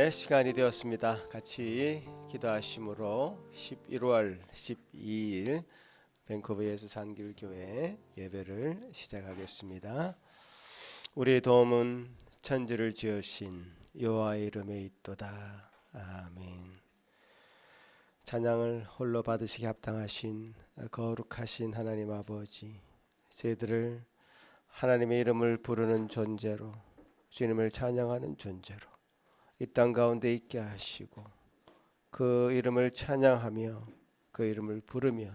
기도의 시간이 되었습니다. 같이 기도하심으로 11월 12일 밴쿠버 예수산길교회 예배를 시작하겠습니다. 우리의 도움은 천지를 지으신 여호와의 이름에 있도다. 아멘. 찬양을 홀로 받으시기 합당하신 거룩하신 하나님 아버지, 저희들을 하나님의 이름을 부르는 존재로, 주님을 찬양하는 존재로 이 땅 가운데 있게 하시고 그 이름을 찬양하며 그 이름을 부르며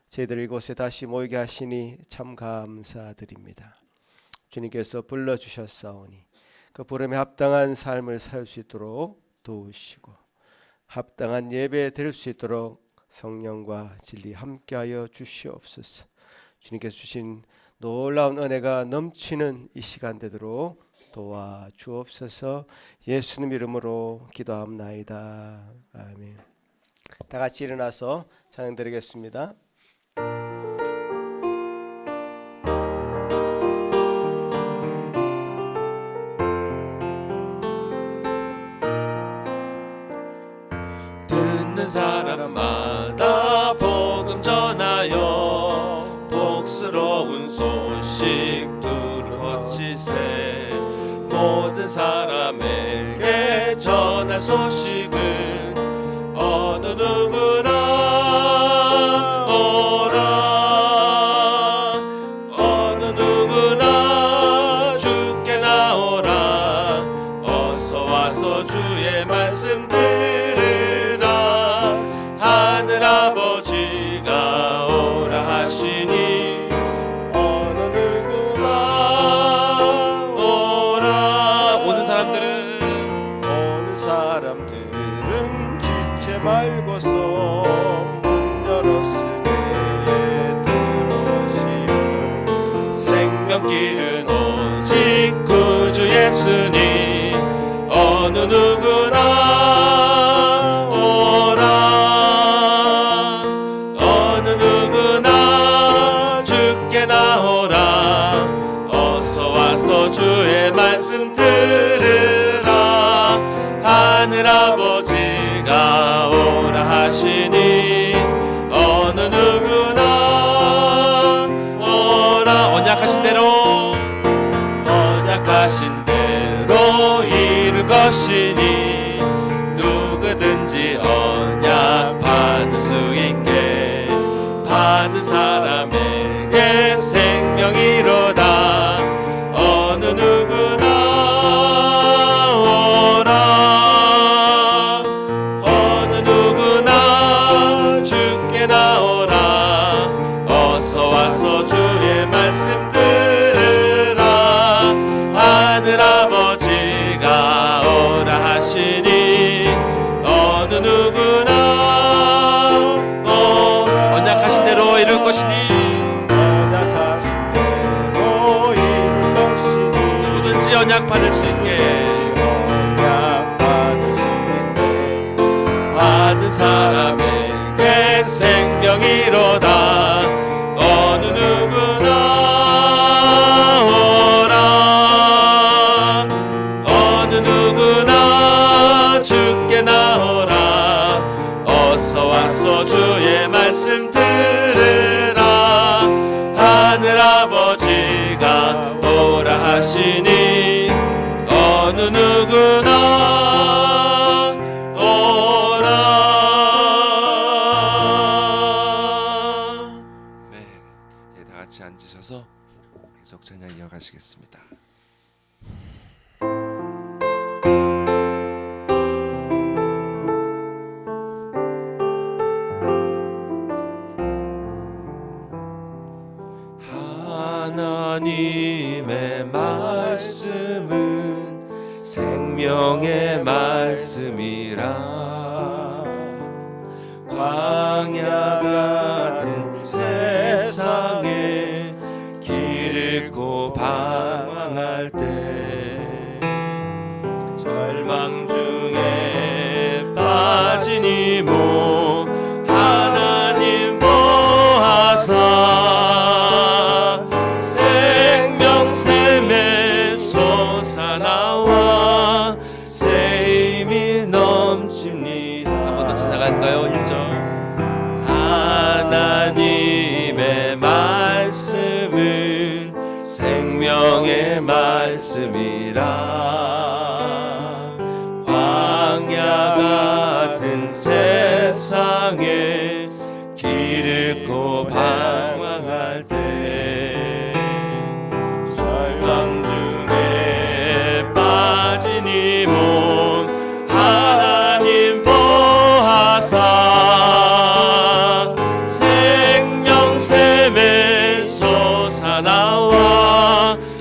저희들 이곳에 다시 모이게 하시니 참 감사드립니다. 주님께서 불러주셨사오니 그 부름에 합당한 삶을 살 수 있도록 도우시고 합당한 예배 드릴 수 있도록 성령과 진리 함께하여 주시옵소서. 주님께서 주신 놀라운 은혜가 넘치는 이 시간 되도록 도와주옵소서. 예수님 이름으로 기도합나이다. 아멘. 다 같이 일어나서 찬양 드리겠습니다. 듣는 사람마다 복음 전하여 복스러운 소식 두루퍼치세. 모든 사람에게 전할 소식은 어느 누구나 오라. 어느 누구나 주께 나오라. 어서 와서 주의 말씀 들으라. 하늘 아버지가 오라 하시니 어느 누구나 오라. 오는 사람들은 지체 말고서 문 열었을 때에 들어오시오. 생명길은 오직 구주 예수님 어느 누구나 오라. 어느 누구나 주께 나오라. 어서 와서 주의 말씀 들으라. 하늘 아버지가 오라 하시니 어느 누구나 오라. 언약하신 대로 이룰 것이니 누구든지 언약 받을 수 있게 받은 사람에게 생명이로다. 어느 누구나 오라. 어느 누구나 주께 나오라. 어서 와서 주의 말씀 들으라. 하늘 아버지가 오라 하시니 어느 누구나 언약하신 대로 이룰 것이니 누구든지 언약 받을 수 있게 받은 사람에게 생명이로다. 어느 누구나 오라. 어느 누구나 주께 나오라. 어서 와서 주의 말씀 들으라. 하늘 아버지가 오라 하시니 어느 누구나 오라. 네, 다 같이 앉으셔서 계속 찬양 이어가시겠습니다. 하나님의 말씀은 생명의 말씀이라. 광야 같은 세상에 길 잃고 방황할 때 절망 중에 빠진 이몸 하나님 보아사 생명샘에 솟아나와 새 힘이 생명의 말씀이라 광야 같은 세상에 길 잃고 방황할 때 절망 중에 빠진 이 몸 하나님 보하사 생명샘에 솟아나와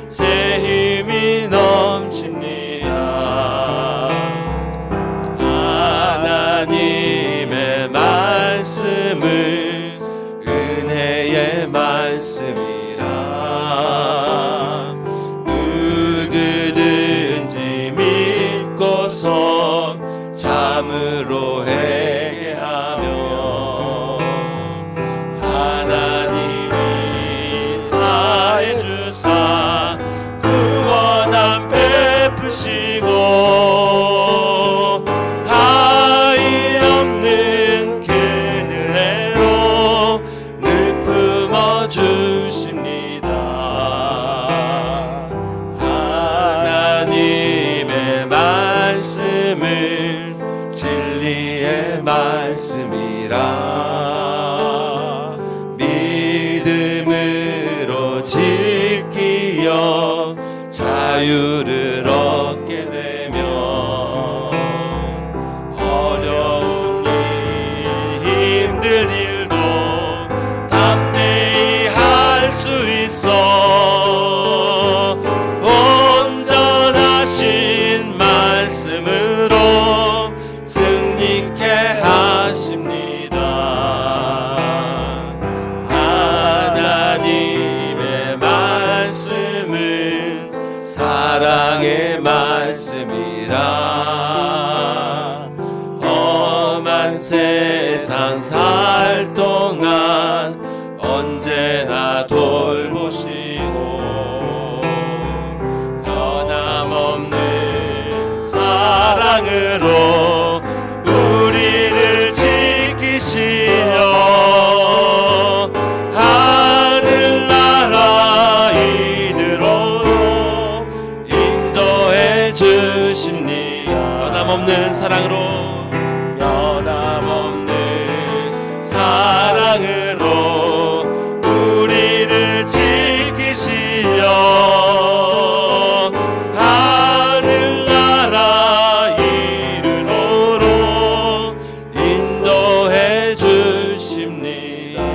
새 힘이 넘칩니다. 하나님의 말씀은 은혜의 말씀이라 누구든지 믿고서 참으로 회개하며 하나님이 사해 주사 구원함 베푸시고 가히 없는 그늘에로 늘 품어주십니다. 하나님의 말씀은 진리의 말씀이라 믿음으로 지키어 자유를 얻게 되며 어려운 일 힘든 일도 담대히 할 수 있어 온전하신 말씀으로 승리케 하십니다. 하나님의 말씀은 사랑의 말씀이라 험한 세상 살 동안 언제나 돌보시고 변함없는 사랑으로 우리를 지키시려 하늘나라 이들로 인도해 주십니다. 변함없는 사랑으로 변함없는 사랑으로 우리를 지키시려 하늘나라 이르도록 인도해 주십니다.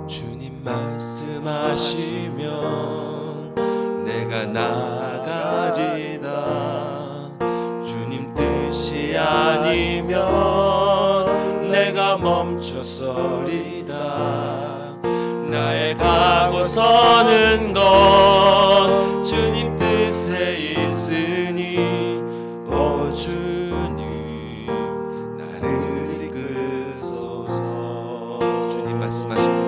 주님 말씀하시면 내가 나가리다. 주님 뜻이 아니면 내가 멈춰서리다. 나의 가고 서는 것 주님 뜻에 있으니 오 주님 나를 이끄소서. 주님 말씀하시면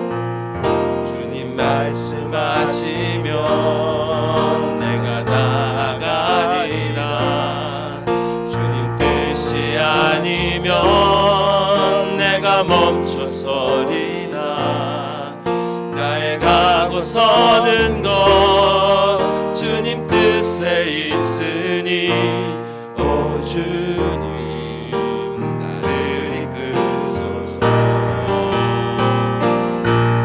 말씀하시면 내가 나가리라. 주님 뜻이 아니면 내가 멈춰서리다. 나의 가고 서는 것 주님 뜻에 있으니 오 주님 나를 이끄소서.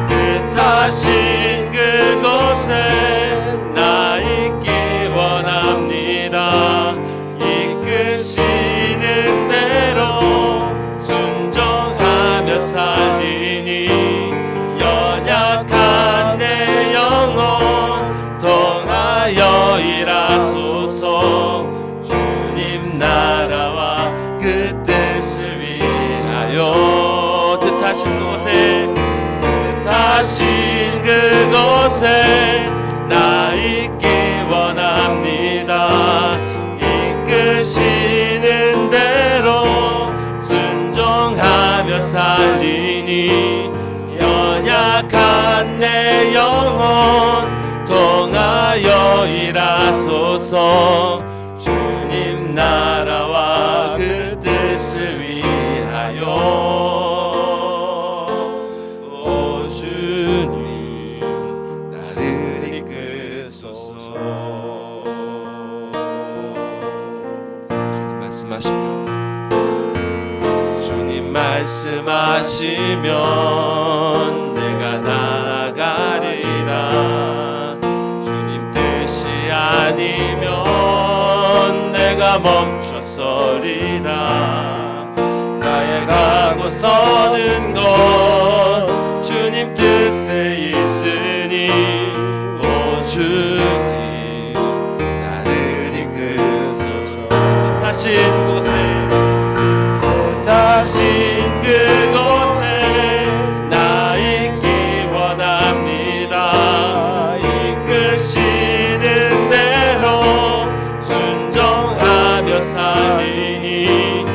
뜻하신 그곳에 나 있기 원합니다. 이끄시는 대로 순종하며 살리니 연약한 내 영혼 통하여 일하소서. 주님 나라와 그 뜻을 위하여 뜻하신 곳에 뜻하신 그곳에 나 있기 원합니다. 이끄시는 대로 순종하며 살리니 연약한 내 영혼 하소서. 주님 나라와 그 뜻을 위하여. 오 주님 나를 이끄소서. 주님 말씀하시면 내가 나아가리라. 주님 뜻이 아니면 내가 멈춰서리라. 나의 가고 서는 것 주님 뜻에 있으니. 오 주님 나를 이끄소서. 뜻하신 곳에 그곳에 나 있기 원합니다. 이끄시는 대로 순종하며 살리니.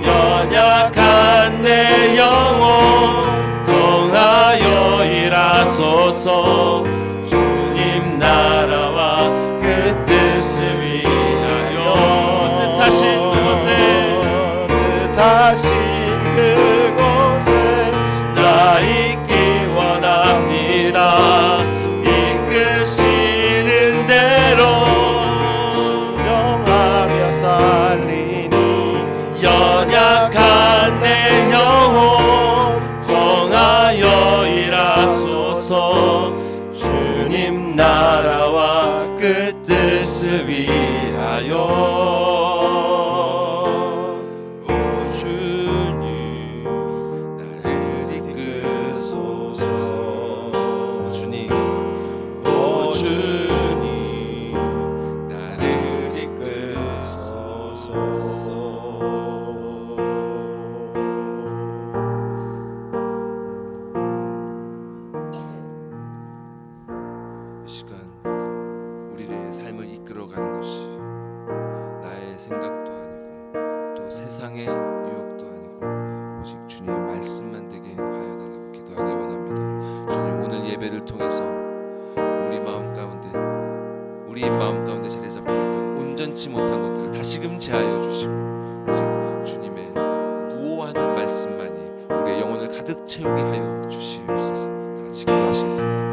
연약한 내 영혼 통하여 일하소서. 주님 나라와 그 뜻을 위하여. 뜻하신 그곳에 나 있기 원합니다. 이끄시는 대로 순종하며 살리니. 연약한 내 영혼 통하여 일하소서. 주님 나라와 그 뜻을 위하여. 세상의 유혹도 아니고 오직 주님 말씀만 되게 하여 달라고 기도하기 원합니다. 주님 오늘 예배를 통해서 우리 마음 가운데 자리 잡고 있던 온전치 못한 것들을 다시금 제하여 주시고 오직 주님의 무오한 말씀만이 우리의 영혼을 가득 채우게 하여 주시옵소서. 다 같이 기도하시겠습니다.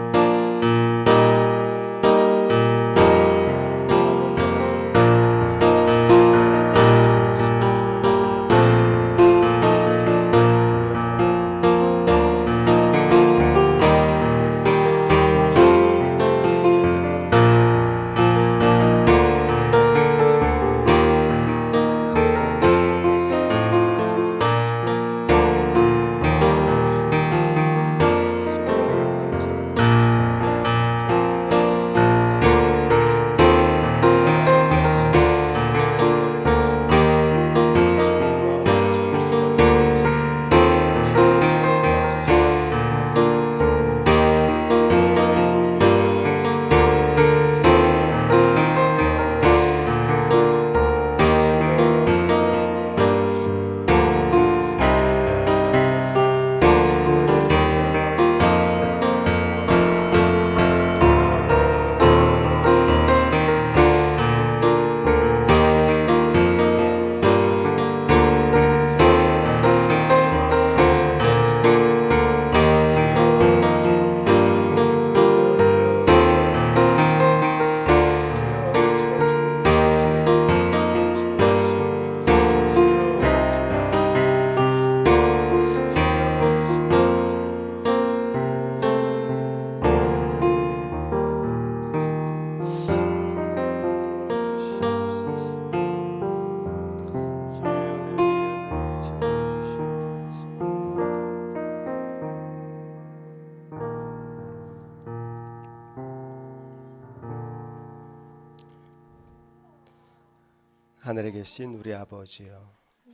하늘에 계신 우리 아버지여,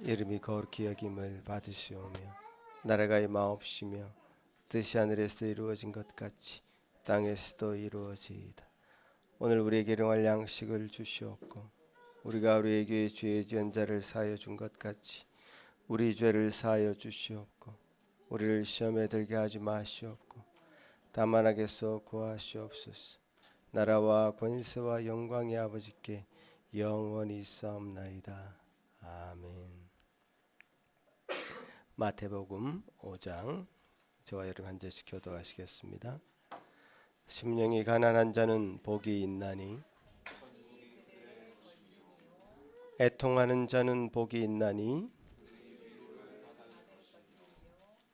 이름이 거룩히 여김을 받으시오며 나라가 임하옵시며 뜻이 하늘에서 이루어진 것 같이 땅에서도 이루어지이다. 오늘 우리에게 일용할 양식을 주시옵고 우리가 우리에게 죄 지은 자를 사하여 준 것 같이 우리 죄를 사하여 주시옵고 우리를 시험에 들게 하지 마시옵고 다만 악에서 구하시옵소서. 나라와 권세와 영광이 아버지께 영원히 있사옵나이다. 아멘. 마태복음 5장, 저와 여러분 한 절씩 교도하시겠습니다. 심령이 가난한 자는 복이 있나니 애통하는 자는 복이 있나니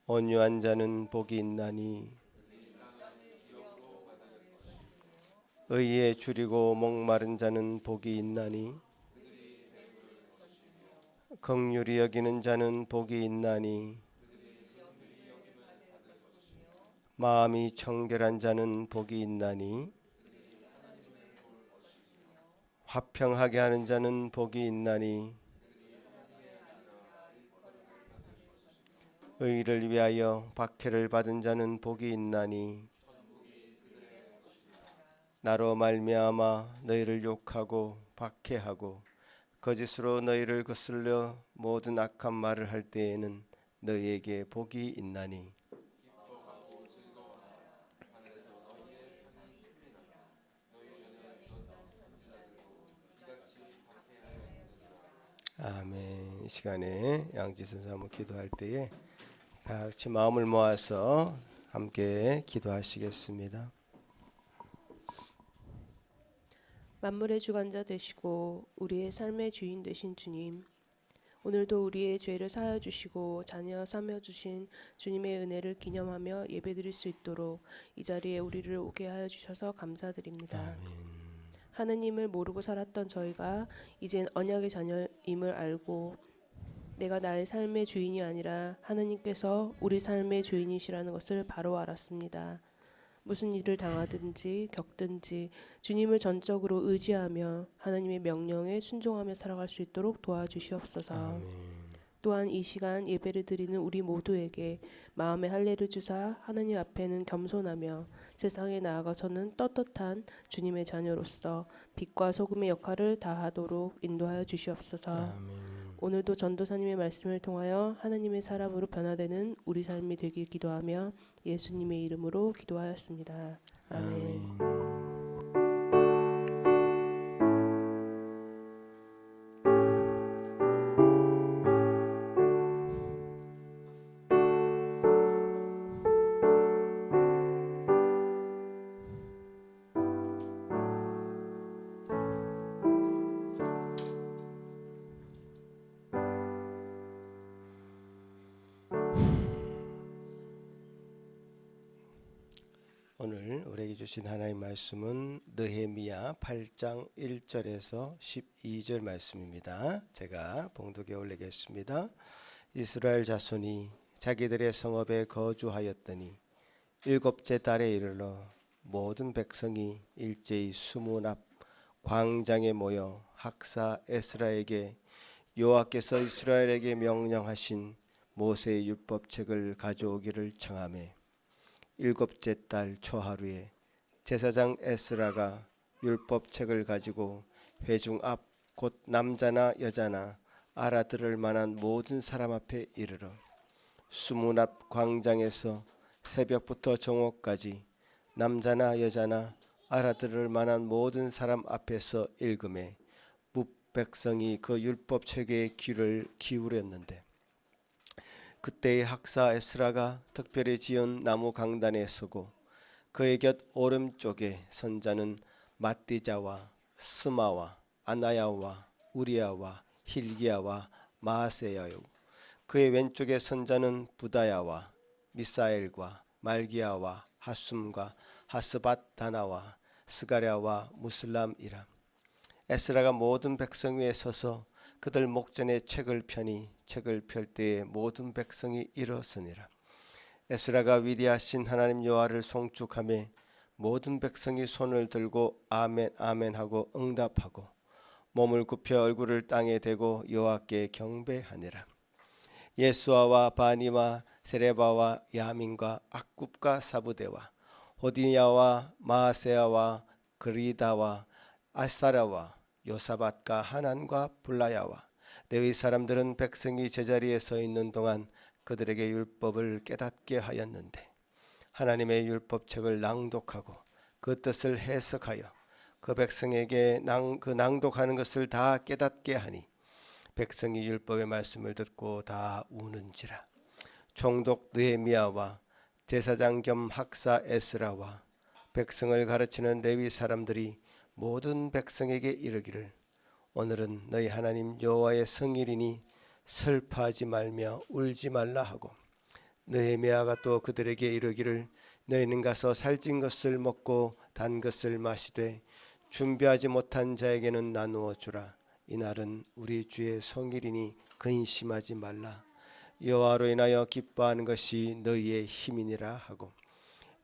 온유한 자는 복이 있나니 의에 줄이고 목마른 자는 복이 있나니 긍휼히 여기는 자는 복이 있나니 마음이 청결한 자는 복이 있나니 화평하게 하는 자는 복이 있나니 의를 위하여 박해를 받은 자는 복이 있나니 나로 말미암아 너희를 욕하고 박해하고 거짓으로 너희를 거슬려 모든 악한 말을 할 때에는 너희에게 복이 있나니 아멘. 이 시간에 양지선 사모 기도할 때에 다 같이 마음을 모아서 함께 기도하시겠습니다. 만물의 주관자 되시고 우리의 삶의 주인 되신 주님, 오늘도 우리의 죄를 사하여 주시고 자녀 삼여 주신 주님의 은혜를 기념하며 예배드릴 수 있도록 이 자리에 우리를 오게 하여 주셔서 감사드립니다. 아멘. 하느님을 모르고 살았던 저희가 이젠 언약의 자녀임을 알고 내가 나의 삶의 주인이 아니라 하느님께서 우리 삶의 주인이시라는 것을 바로 알았습니다. 무슨 일을 당하든지 겪든지 주님을 전적으로 의지하며 하나님의 명령에 순종하며 살아갈 수 있도록 도와주시옵소서. 아멘. 또한 이 시간 예배를 드리는 우리 모두에게 마음의 할례를 주사 하나님 앞에는 겸손하며 세상에 나아가서는 떳떳한 주님의 자녀로서 빛과 소금의 역할을 다하도록 인도하여 주시옵소서. 아멘. 오늘도 전도사님의 말씀을 통하여 하나님의 사람으로 변화되는 우리 삶이 되길 기도하며 예수님의 이름으로 기도하였습니다. 아멘. 오늘 우리에게 주신 하나님 말씀은 느헤미야 8장 1절에서 12절 말씀입니다. 제가 봉독해 올리겠습니다. 이스라엘 자손이 자기들의 성읍에 거주하였더니 일곱째 달에 이르러 모든 백성이 일제히 수문 앞 광장에 모여 학사 에스라에게 여호와께서 이스라엘에게 명령하신 모세의 율법책을 가져오기를 청하매 일곱째 달 초하루에 제사장 에스라가 율법책을 가지고 회중 앞 곧 남자나 여자나 알아들을 만한 모든 사람 앞에 이르러 수문 앞 광장에서 새벽부터 정오까지 남자나 여자나 알아들을 만한 모든 사람 앞에서 읽음에 뭇백성이 그 율법책에 귀를 기울였는데 그때의 학사 에스라가 특별히 지은 나무 강단에 서고 그의 곁 오른쪽에 선자는 matti자와 스마와 아나야와 우리야와 힐기야와 마아세야요 그의 왼쪽에 선자는 부다야와 미사엘과 말기야와 하숨과 하스밧다나와 스가랴와 무슬람이라. 에스라가 모든 백성 위에 서서 그들 목전에 책을 펴니 책을 펼 때에 모든 백성이 일어서니라. 에스라가 위대하신 하나님 여호와를 송축하며 모든 백성이 손을 들고 아멘 아멘 하고 응답하고 몸을 굽혀 얼굴을 땅에 대고 여호와께 경배하니라. 예수아와 바니와 세레바와 야민과 악굽과 사부대와 호디야와 마아세야와 그리다와 아사라와 요사밧과 하난과 블라야와 레위 사람들은 백성이 제자리에 서 있는 동안 그들에게 율법을 깨닫게 하였는데 하나님의 율법책을 낭독하고 그 뜻을 해석하여 그 백성에게 그 낭독하는 것을 다 깨닫게 하니 백성이 율법의 말씀을 듣고 다 우는지라. 총독 느헤미야와 제사장 겸 학사 에스라와 백성을 가르치는 레위 사람들이 모든 백성에게 이르기를 오늘은 너희 하나님 여호와의 성일이니 슬퍼하지 말며 울지 말라 하고 느헤미야가 또 그들에게 이르기를 너희는 가서 살찐 것을 먹고 단 것을 마시되 준비하지 못한 자에게는 나누어 주라. 이날은 우리 주의 성일이니 근심하지 말라. 여호와로 인하여 기뻐하는 것이 너희의 힘이니라 하고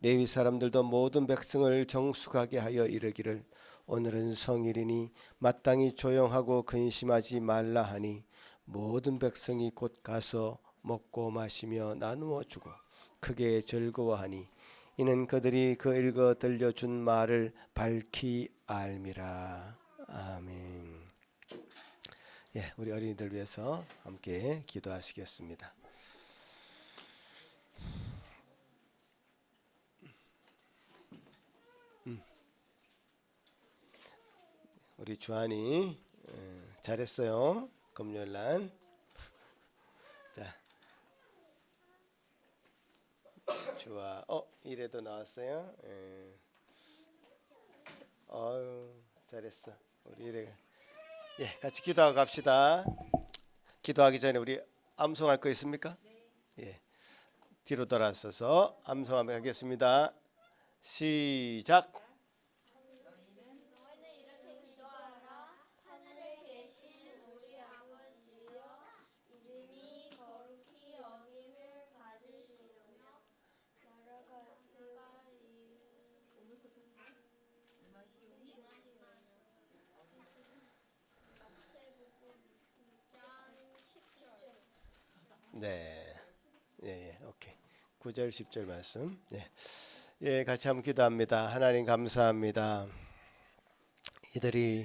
레위 사람들도 모든 백성을 정숙하게 하여 이르기를 오늘은 성일이니 마땅히 조용하고 근심하지 말라 하니 모든 백성이 곧 가서 먹고 마시며 나누어 주고 크게 즐거워하니 이는 그들이 그 읽어 들려준 말을 밝히 알미라. 아멘. 예, 우리 어린이들 위해서 함께 기도하시겠습니다. 우리 주한이 잘했어요. 금요일 날. 자, 주아, 이래도 나왔어요. 잘했어. 우리 이래. 예, 같이 기도하고 갑시다. 기도하기 전에 우리 암송할 거 있습니까? 예, 뒤로 돌아서서 암송하며 하겠습니다. 시작. 네, 예, 오케이. 9절 10절 말씀. 예, 같이 한번 기도합니다. 하나님 감사합니다. 이들이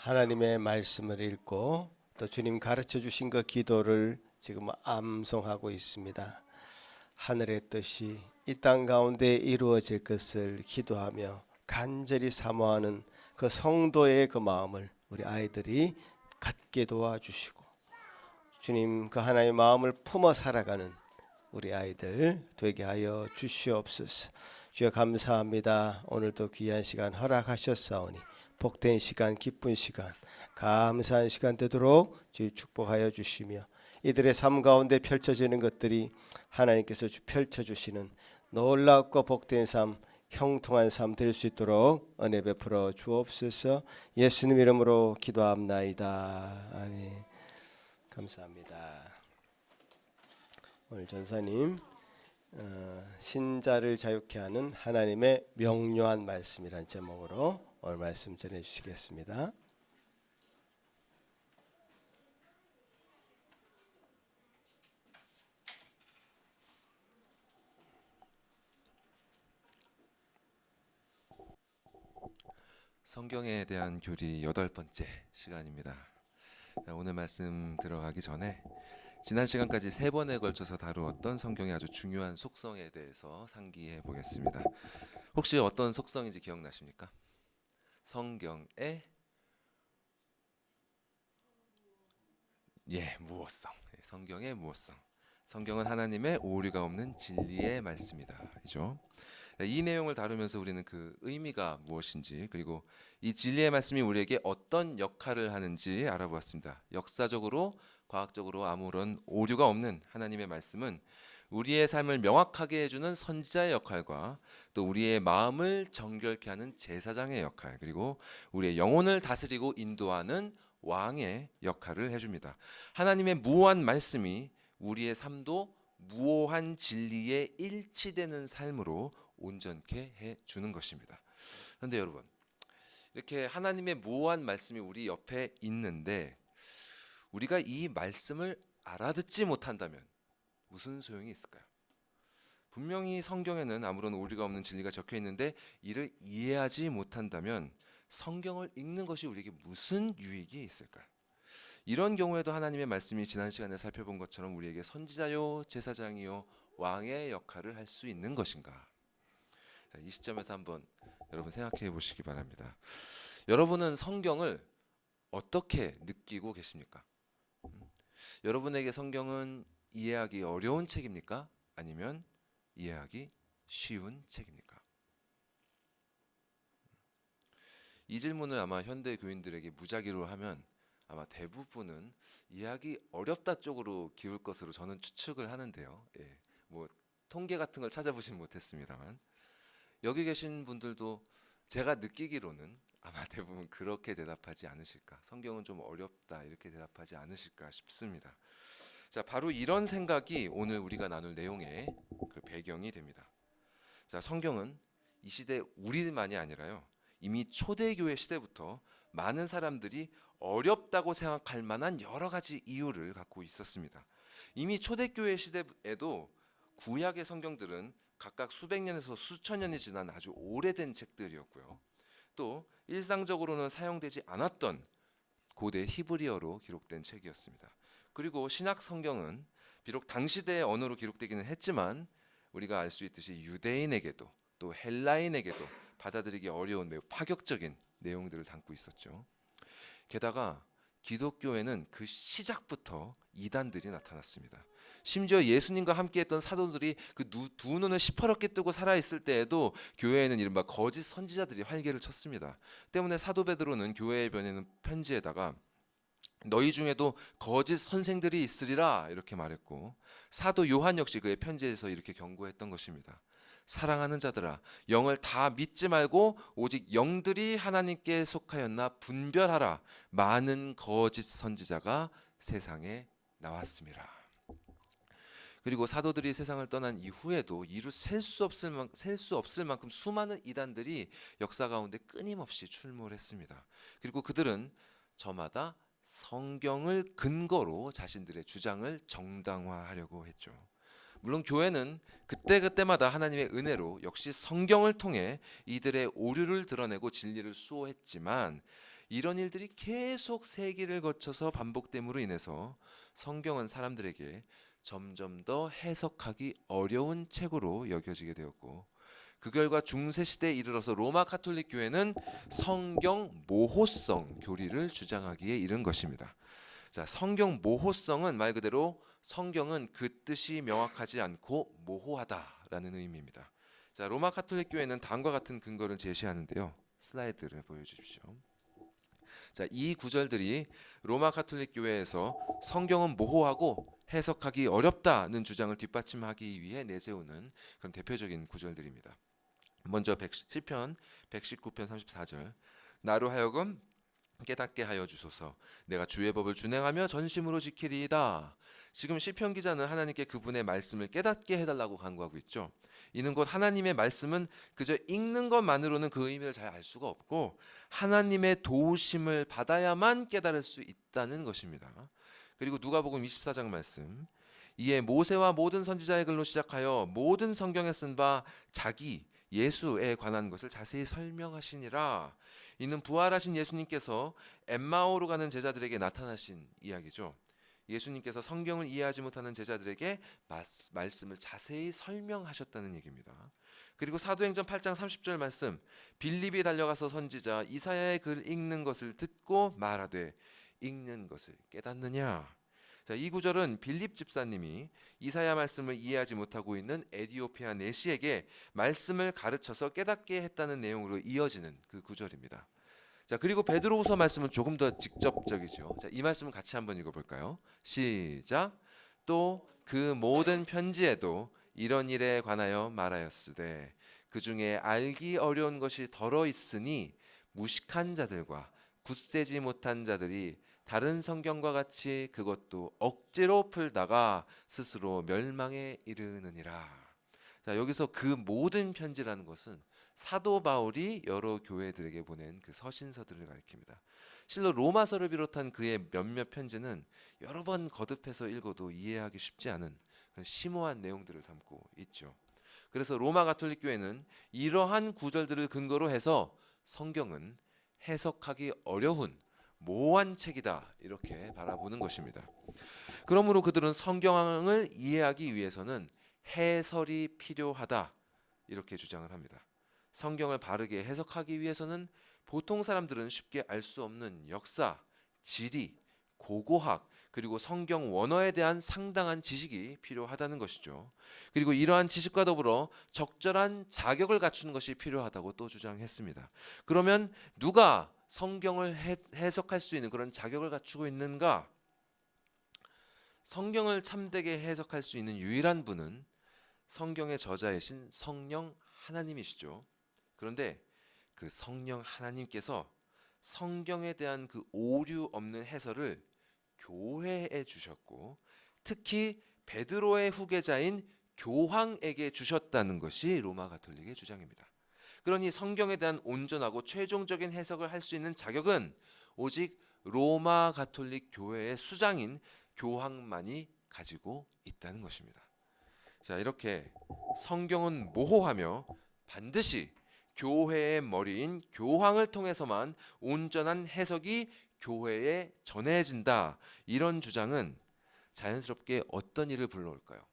하나님의 말씀을 읽고 또 주님 가르쳐 주신 그 기도를 지금 암송하고 있습니다. 하늘의 뜻이 이 땅 가운데 이루어질 것을 기도하며 간절히 사모하는 그 성도의 그 마음을 우리 아이들이 갖게 도와주시고 주님 그 하나님의 마음을 품어 살아가는 우리 아이들 되게 하여 주시옵소서. 주여 감사합니다. 오늘도 귀한 시간 허락하셨사오니 복된 시간 기쁜 시간 감사한 시간 되도록 주여 축복하여 주시며 이들의 삶 가운데 펼쳐지는 것들이 하나님께서 펼쳐주시는 놀랍고 복된 삶 형통한 삶 될 수 있도록 은혜 베풀어 주옵소서. 예수님 이름으로 기도합나이다. 아멘. 감사합니다. 오늘 전사님 신자를 자유케 하는 하나님의 명료한 말씀이란 제목으로 오늘 말씀 전해주시겠습니다. 성경에 대한 교리 8번째 시간입니다. 오늘 말씀 들어가기 전에 지난 시간까지 3번에 걸쳐서 다루었던 성경의 아주 중요한 속성에 대해서 상기해 보겠습니다. 혹시 어떤 속성인지 기억나십니까? 성경의 무엇성. 성경의 무엇성. 성경은 하나님의 오류가 없는 진리의 말씀이다. 이죠. 이 내용을 다루면서 우리는 그 의미가 무엇인지 그리고 이 진리의 말씀이 우리에게 어떤 역할을 하는지 알아보았습니다. 역사적으로 과학적으로 아무런 오류가 없는 하나님의 말씀은 우리의 삶을 명확하게 해주는 선지자의 역할과 또 우리의 마음을 정결케 하는 제사장의 역할 그리고 우리의 영혼을 다스리고 인도하는 왕의 역할을 해줍니다. 하나님의 무한 말씀이 우리의 삶도 무오한 진리에 일치되는 삶으로 온전케 해주는 것입니다. 그런데 여러분 이렇게 하나님의 무오한 말씀이 우리 옆에 있는데 우리가 이 말씀을 알아듣지 못한다면 무슨 소용이 있을까요? 분명히 성경에는 아무런 오류가 없는 진리가 적혀 있는데 이를 이해하지 못한다면 성경을 읽는 것이 우리에게 무슨 유익이 있을까요? 이런 경우에도 하나님의 말씀이 지난 시간에 살펴본 것처럼 우리에게 선지자요 제사장이요 왕의 역할을 할 수 있는 것인가? 자, 이 시점에서 한번 여러분 생각해 보시기 바랍니다. 여러분은 성경을 어떻게 느끼고 계십니까? 여러분에게 성경은 이해하기 어려운 책입니까? 아니면 이해하기 쉬운 책입니까? 이 질문을 아마 현대 교인들에게 무작위로 하면 아마 대부분은 이해하기 어렵다 쪽으로 기울 것으로 저는 추측을 하는데요. 예, 뭐 통계 같은 걸 찾아보진 못했습니다만 여기 계신 분들도 제가 느끼기로는 아마 대부분 그렇게 대답하지 않으실까, 성경은 좀 어렵다 이렇게 대답하지 않으실까 싶습니다. 자, 바로 이런 생각이 오늘 우리가 나눌 내용의 그 배경이 됩니다. 자, 성경은 이 시대 우리만이 아니라요, 이미 초대교회 시대부터 많은 사람들이 어렵다고 생각할 만한 여러 가지 이유를 갖고 있었습니다. 이미 초대교회 시대에도 구약의 성경들은 각각 수백 년에서 수천 년이 지난 아주 오래된 책들이었고요. 또 일상적으로는 사용되지 않았던 고대 히브리어로 기록된 책이었습니다. 그리고 신약 성경은 비록 당시대의 언어로 기록되기는 했지만 우리가 알 수 있듯이 유대인에게도 또 헬라인에게도 받아들이기 어려운 매우 파격적인 내용들을 담고 있었죠. 게다가 기독교에는 그 시작부터 이단들이 나타났습니다. 심지어 예수님과 함께했던 사도들이 그 두 눈을 시퍼렇게 뜨고 살아있을 때에도 교회에는 이른바 거짓 선지자들이 활개를 쳤습니다. 때문에 사도 베드로는 교회에 보내는 편지에다가 너희 중에도 거짓 선생들이 있으리라 이렇게 말했고, 사도 요한 역시 그의 편지에서 이렇게 경고했던 것입니다. 사랑하는 자들아, 영을 다 믿지 말고 오직 영들이 하나님께 속하였나 분별하라. 많은 거짓 선지자가 세상에 나왔습니다. 그리고 사도들이 세상을 떠난 이후에도 이루 셀 수 없을 만큼 수많은 이단들이 역사 가운데 끊임없이 출몰 했습니다. 그리고 그들은 저마다 성경을 근거로 자신들의 주장을 정당화하려고 했죠. 물론 교회는 그때그때마다 하나님의 은혜로 역시 성경을 통해 이들의 오류를 드러내고 진리를 수호했지만, 이런 일들이 계속 세기를 거쳐서 반복됨으로 인해서 성경은 사람들에게 점점 더 해석하기 어려운 책으로 여겨지게 되었고, 그 결과 중세시대에 이르러서 로마 가톨릭 교회는 성경 모호성 교리를 주장하기에 이른 것입니다. 자, 성경 모호성은 말 그대로 성경은 그 뜻이 명확하지 않고 모호하다라는 의미입니다. 자, 로마 가톨릭 교회는 다음과 같은 근거를 제시하는데요. 슬라이드를 보여주십시오. 자, 이 구절들이 로마 가톨릭 교회에서 성경은 모호하고 해석하기 어렵다는 주장을 뒷받침하기 위해 내세우는 그런 대표적인 구절들입니다. 먼저 시편 119편 34절, 나로 하여금 깨닫게 하여 주소서. 내가 주의 법을 준행하며 전심으로 지키리이다. 지금 시편 기자는 하나님께 그분의 말씀을 깨닫게 해달라고 간구하고 있죠. 이는 곧 하나님의 말씀은 그저 읽는 것만으로는 그 의미를 잘 알 수가 없고 하나님의 도우심을 받아야만 깨달을 수 있다는 것입니다. 그리고 누가복음 24장 말씀, 이에 모세와 모든 선지자의 글로 시작하여 모든 성경에 쓴 바 자기 예수에 관한 것을 자세히 설명하시니라. 이는 부활하신 예수님께서 엠마오로 가는 제자들에게 나타나신 이야기죠. 예수님께서 성경을 이해하지 못하는 제자들에게 말씀을 자세히 설명하셨다는 얘기입니다. 그리고 사도행전 8장 30절 말씀, 빌립이 달려가서 선지자 이사야의 글 읽는 것을 듣고 말하되 읽는 것을 깨닫느냐. 자, 이 구절은 빌립 집사님이 이사야 말씀을 이해하지 못하고 있는 에디오피아 내시에게 말씀을 가르쳐서 깨닫게 했다는 내용으로 이어지는 그 구절입니다. 자, 그리고 베드로후서 말씀은 조금 더 직접적이죠. 자, 이 말씀을 같이 한번 읽어볼까요? 시작. 또 그 모든 편지에도 이런 일에 관하여 말하였으되 그 중에 알기 어려운 것이 덜어 있으니 무식한 자들과 굳세지 못한 자들이 다른 성경과 같이 그것도 억지로 풀다가 스스로 멸망에 이르느니라. 자, 여기서 그 모든 편지라는 것은 사도 바울이 여러 교회들에게 보낸 그 서신서들을 가리킵니다. 실로 로마서를 비롯한 그의 몇몇 편지는 여러 번 거듭해서 읽어도 이해하기 쉽지 않은 그런 심오한 내용들을 담고 있죠. 그래서 로마 가톨릭 교회는 이러한 구절들을 근거로 해서 성경은 해석하기 어려운 모호한 책이다 이렇게 바라보는 것입니다. 그러므로 그들은 성경을 이해하기 위해서는 해설이 필요하다 이렇게 주장을 합니다. 성경을 바르게 해석하기 위해서는 보통 사람들은 쉽게 알 수 없는 역사, 지리, 고고학, 그리고 성경 원어에 대한 상당한 지식이 필요하다는 것이죠. 그리고 이러한 지식과 더불어 적절한 자격을 갖추는 것이 필요하다고 또 주장했습니다. 그러면 누가 성경을 해석할 수 있는 그런 자격을 갖추고 있는가? 성경을 참되게 해석할 수 있는 유일한 분은 성경의 저자이신 성령 하나님이시죠. 그런데 그 성령 하나님께서 성경에 대한 그 오류 없는 해설을 교회에 주셨고, 특히 베드로의 후계자인 교황에게 주셨다는 것이 로마 가톨릭의 주장입니다. 그러니 성경에 대한 온전하고 최종적인 해석을 할 수 있는 자격은 오직 로마 가톨릭 교회의 수장인 교황만이 가지고 있다는 것입니다. 자, 이렇게 성경은 모호하며 반드시 교회의 머리인 교황을 통해서만 온전한 해석이 교회에 전해진다. 이런 주장은 자연스럽게 어떤 일을 불러올까요?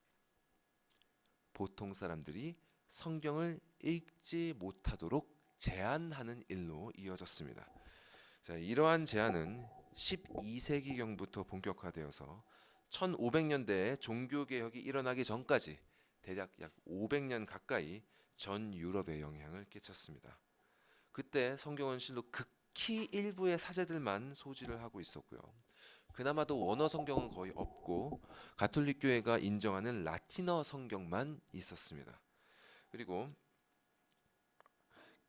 보통 사람들이 성경을 읽지 못하도록 제한하는 일로 이어졌습니다. 자, 이러한 제한은 12세기경부터 본격화되어서 1500년대에 종교개혁이 일어나기 전까지 대략 약 500년 가까이 전 유럽에 영향을 끼쳤습니다. 그때 성경은 실로 극히 일부의 사제들만 소지를 하고 있었고요. 그나마도 원어 성경은 거의 없고 가톨릭 교회가 인정하는 라틴어 성경만 있었습니다. 그리고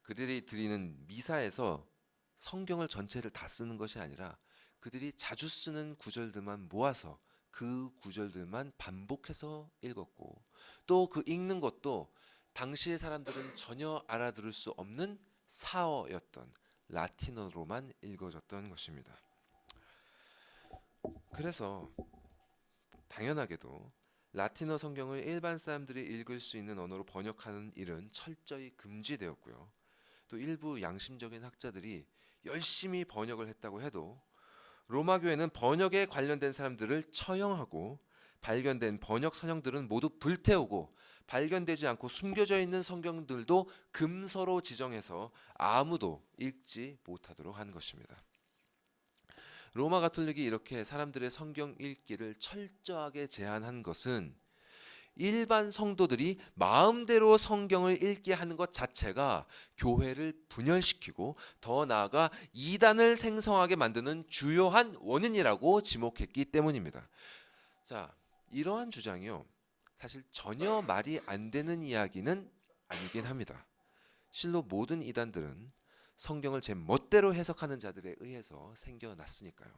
그들이 드리는 미사에서 성경을 전체를 다 쓰는 것이 아니라 그들이 자주 쓰는 구절들만 모아서 그 구절들만 반복해서 읽었고, 또 그 읽는 것도 당시의 사람들은 전혀 알아들을 수 없는 사어였던 라틴어로만 읽어졌던 것입니다. 그래서 당연하게도 라틴어 성경을 일반 사람들이 읽을 수 있는 언어로 번역하는 일은 철저히 금지되었고요. 또 일부 양심적인 학자들이 열심히 번역을 했다고 해도 로마 교회는 번역에 관련된 사람들을 처형하고, 발견된 번역 선형들은 모두 불태우고, 발견되지 않고 숨겨져 있는 성경들도 금서로 지정해서 아무도 읽지 못하도록 한 것입니다. 로마 가톨릭이 이렇게 사람들의 성경 읽기를 철저하게 제한한 것은 일반 성도들이 마음대로 성경을 읽게 하는 것 자체가 교회를 분열시키고 더 나아가 이단을 생성하게 만드는 주요한 원인이라고 지목했기 때문입니다. 자, 이러한 주장이요, 사실 전혀 말이 안 되는 이야기는 아니긴 합니다. 실로 모든 이단들은 성경을 제 멋대로 해석하는 자들에 의해서 생겨났으니까요.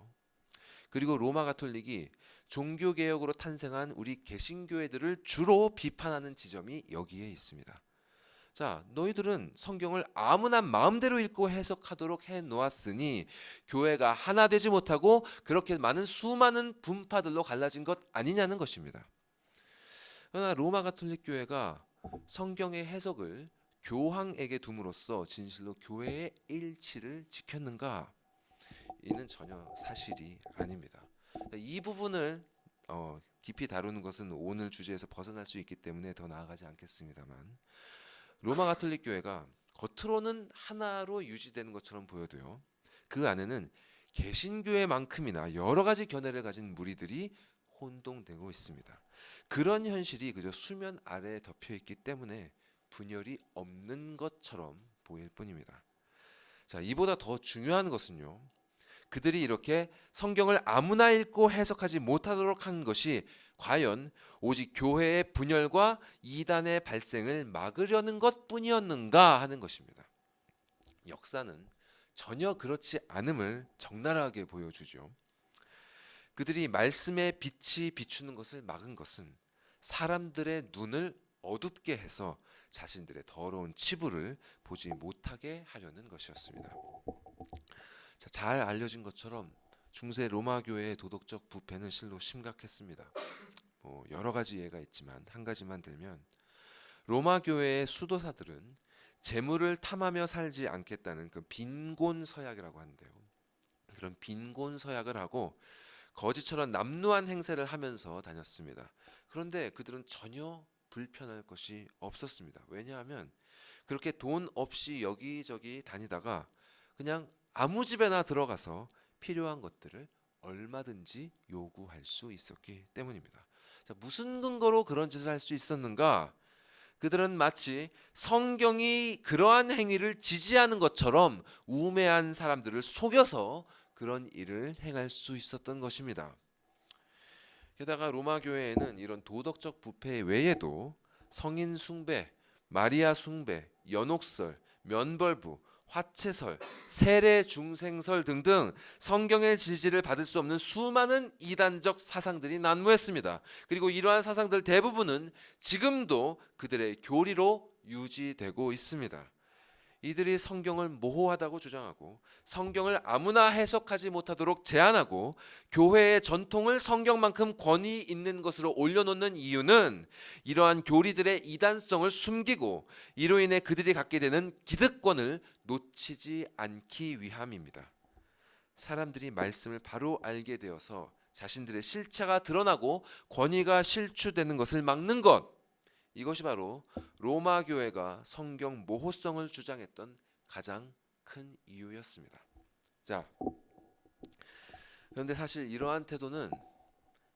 그리고 로마 가톨릭이 종교개혁으로 탄생한 우리 개신교회들을 주로 비판하는 지점이 여기에 있습니다. 자, 너희들은 성경을 아무나 마음대로 읽고 해석하도록 해놓았으니 교회가 하나 되지 못하고 그렇게 많은 수많은 분파들로 갈라진 것 아니냐는 것입니다. 그러나 로마 가톨릭 교회가 성경의 해석을 교황에게 둠으로써 진실로 교회의 일치를 지켰는가? 이는 전혀 사실이 아닙니다. 이 부분을 깊이 다루는 것은 오늘 주제에서 벗어날 수 있기 때문에 더 나아가지 않겠습니다만, 로마 가톨릭 교회가 겉으로는 하나로 유지되는 것처럼 보여도요, 그 안에는 개신교회만큼이나 여러 가지 견해를 가진 무리들이 혼동되고 있습니다. 그런 현실이 그저 수면 아래에 덮여 있기 때문에 분열이 없는 것처럼 보일 뿐입니다. 자, 이보다 더 중요한 것은요, 그들이 이렇게 성경을 아무나 읽고 해석하지 못하도록 한 것이 과연 오직 교회의 분열과 이단의 발생을 막으려는 것뿐이었는가 하는 것입니다. 역사는 전혀 그렇지 않음을 적나라하게 보여주죠. 그들이 말씀의 빛이 비추는 것을 막은 것은 사람들의 눈을 어둡게 해서 자신들의 더러운 치부를 보지 못하게 하려는 것이었습니다. 자, 잘 알려진 것처럼 중세 로마 교회의 도덕적 부패는 실로 심각했습니다. 여러 가지 예가 있지만 한 가지만 들면, 로마 교회의 수도사들은 재물을 탐하며 살지 않겠다는 그 빈곤 서약이라고 하는데요. 그런 빈곤 서약을 하고 거지처럼 남루한 행세를 하면서 다녔습니다. 그런데 그들은 전혀 불편할 것이 없었습니다. 왜냐하면 그렇게 돈 없이 여기저기 다니다가 그냥 아무 집에나 들어가서 필요한 것들을 얼마든지 요구할 수 있었기 때문입니다. 자, 무슨 근거로 그런 짓을 할 수 있었는가? 그들은 마치 성경이 그러한 행위를 지지하는 것처럼 우매한 사람들을 속여서 그런 일을 행할 수 있었던 것입니다. 게다가 로마 교회에는 이런 도덕적 부패 외에도 성인 숭배, 마리아 숭배, 연옥설, 면벌부, 화채설, 세례 중생설 등등 성경의 지지를 받을 수 없는 수많은 이단적 사상들이 난무했습니다. 그리고 이러한 사상들 대부분은 지금도 그들의 교리로 유지되고 있습니다. 이들이 성경을 모호하다고 주장하고 성경을 아무나 해석하지 못하도록 제한하고 교회의 전통을 성경만큼 권위 있는 것으로 올려놓는 이유는 이러한 교리들의 이단성을 숨기고 이로 인해 그들이 갖게 되는 기득권을 놓치지 않기 위함입니다. 사람들이 말씀을 바로 알게 되어서 자신들의 실체가 드러나고 권위가 실추되는 것을 막는 것, 이것이 바로 로마 교회가 성경 모호성을 주장했던 가장 큰 이유였습니다. 자, 그런데 사실 이러한 태도는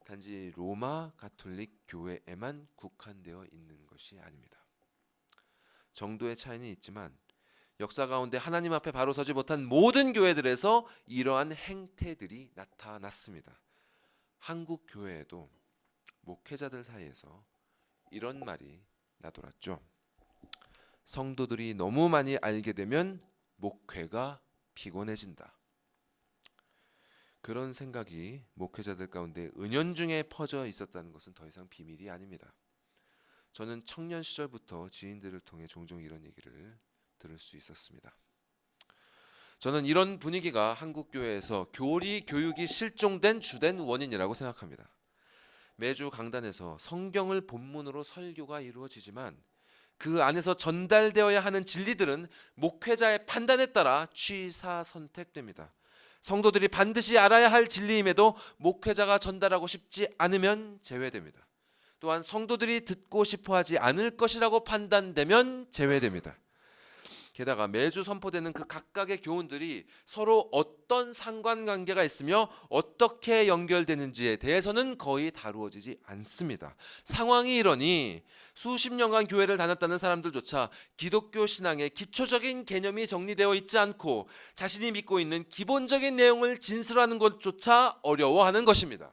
단지 로마 가톨릭 교회에만 국한되어 있는 것이 아닙니다. 정도의 차이는 있지만 역사 가운데 하나님 앞에 바로 서지 못한 모든 교회들에서 이러한 행태들이 나타났습니다. 한국 교회에도 목회자들 사이에서 이런 말이 나돌았죠. 성도들이 너무 많이 알게 되면 목회가 피곤해진다. 그런 생각이 목회자들 가운데 은연중에 퍼져 있었다는 것은 더 이상 비밀이 아닙니다. 저는 청년 시절부터 지인들을 통해 종종 이런 얘기를 들을 수 있었습니다. 저는 이런 분위기가 한국 교회에서 교리 교육이 실종된 주된 원인이라고 생각합니다. 매주 강단에서 성경을 본문으로 설교가 이루어지지만 그 안에서 전달되어야 하는 진리들은 목회자의 판단에 따라 취사 선택됩니다. 성도들이 반드시 알아야 할 진리임에도 목회자가 전달하고 싶지 않으면 제외됩니다. 또한 성도들이 듣고 싶어하지 않을 것이라고 판단되면 제외됩니다. 게다가 매주 선포되는 그 각각의 교훈들이 서로 어떤 상관관계가 있으며 어떻게 연결되는지에 대해서는 거의 다루어지지 않습니다. 상황이 이러니 수십 년간 교회를 다녔다는 사람들조차 기독교 신앙의 기초적인 개념이 정리되어 있지 않고 자신이 믿고 있는 기본적인 내용을 진술하는 것조차 어려워하는 것입니다.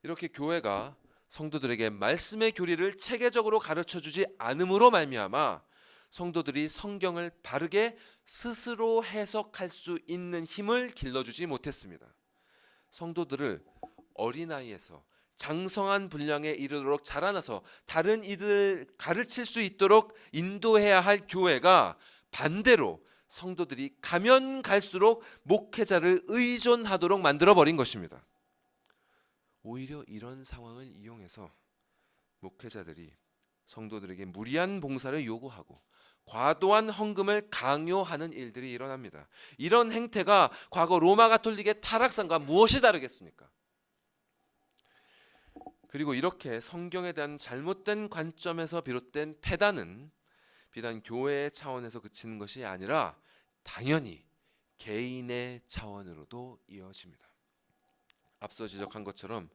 이렇게 교회가 성도들에게 말씀의 교리를 체계적으로 가르쳐주지 않음으로 말미암아 성도들이 성경을 바르게 스스로 해석할 수 있는 힘을 길러주지 못했습니다. 성도들을 어린아이에서 장성한 분량에 이르도록 자라나서 다른 이들을 가르칠 수 있도록 인도해야 할 교회가 반대로 성도들이 가면 갈수록 목회자를 의존하도록 만들어버린 것입니다. 오히려 이런 상황을 이용해서 목회자들이 성도들에게 무리한 봉사를 요구하고 과도한 헌금을 강요하는 일들이 일어납니다. 이런 행태가 과거 로마 가톨릭의 타락상과 무엇이 다르겠습니까? 그리고 이렇게 성경에 대한 잘못된 관점에서 비롯된 패단은 비단 교회의 차원에서 그치는 것이 아니라 당연히 개인의 차원으로도 이어집니다. 앞서 지적한 것처럼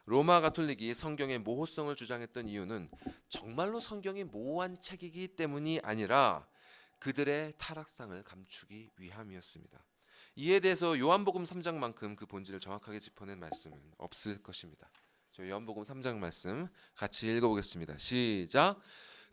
로마 가톨릭이 성경의 모호성을 주장했던 이유는 정말로 성경이 모호한 책이기 때문이 아니라 그들의 타락상을 감추기 위함이었습니다. 이에 대해서 요한복음 3장만큼 그 본질을 정확하게 짚어낸 말씀은 없을 것입니다. 저 요한복음 3장 말씀 같이 읽어보겠습니다. 시작.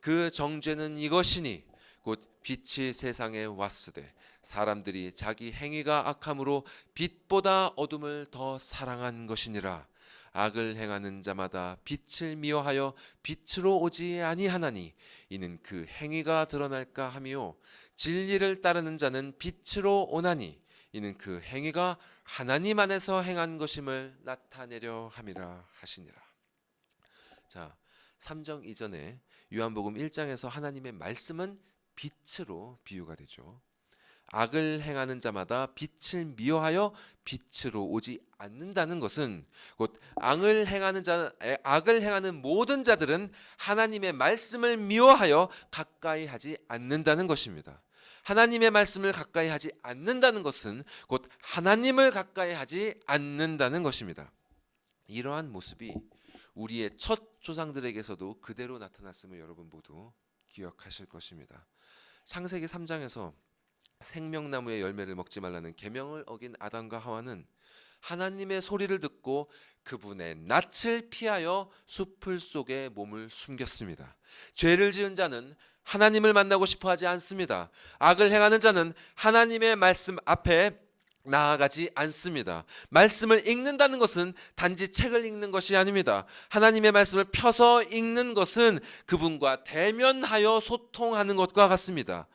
그 정죄는 이것이니 곧 빛이 세상에 왔으되 사람들이 자기 행위가 악함으로 빛보다 어둠을 더 사랑한 것이니라. 악을 행하는 자마다 빛을 미워하여 빛으로 오지 아니하나니 이는 그 행위가 드러날까 하며 진리를 따르는 자는 빛으로 오나니 이는 그 행위가 하나님 안에서 행한 것임을 나타내려 함이라 하시니라. 자, 3정 이전에 요한복음 1장에서 하나님의 말씀은 빛으로 비유가 되죠. 악을 행하는 자마다 빛을 미워하여 빛으로 오지 않는다는 것은 곧 악을 행하는 모든 자들은 하나님의 말씀을 미워하여 가까이 하지 않는다는 것입니다. 하나님의 말씀을 가까이 하지 않는다는 것은 곧 하나님을 가까이 하지 않는다는 것입니다. 이러한 모습이 우리의 첫 조상들에게서도 그대로 나타났음을 여러분 모두 기억하실 것입니다. 창세기 3장에서 생명나무의 열매를 먹지 말라는 계명을 어긴 아담과 하와는 하나님의 소리를 듣고 그분의 낯을 피하여 숲을 속에 몸을 숨겼습니다. 죄를 지은 자는 하나님을 만나고 싶어 하지 않습니다. 악을 행하는 자는 하나님의 말씀 앞에 나아가지 않습니다. 말씀을 읽는다는 것은 단지 책을 읽는 것이 아닙니다. 하나님의 말씀을 펴서 읽는 것은 그분과 대면하여 소통하는 것과 같습니다.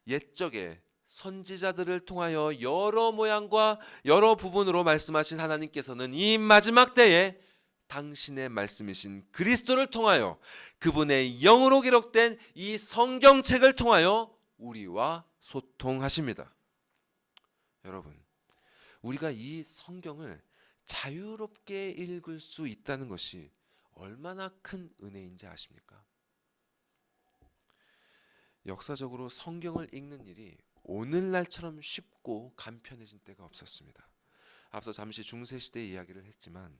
옛적에 선지자들을 통하여 여러 모양과 여러 부분으로 말씀하신 하나님께서는 이 마지막 때에 당신의 말씀이신 그리스도를 통하여 그분의 영으로 기록된 이 성경책을 통하여 우리와 소통하십니다. 여러분, 우리가 이 성경을 자유롭게 읽을 수 있다는 것이 얼마나 큰 은혜인지 아십니까? 역사적으로 성경을 읽는 일이 오늘날처럼 쉽고 간편해진 때가 없었습니다. 앞서 잠시 중세시대 이야기를 했지만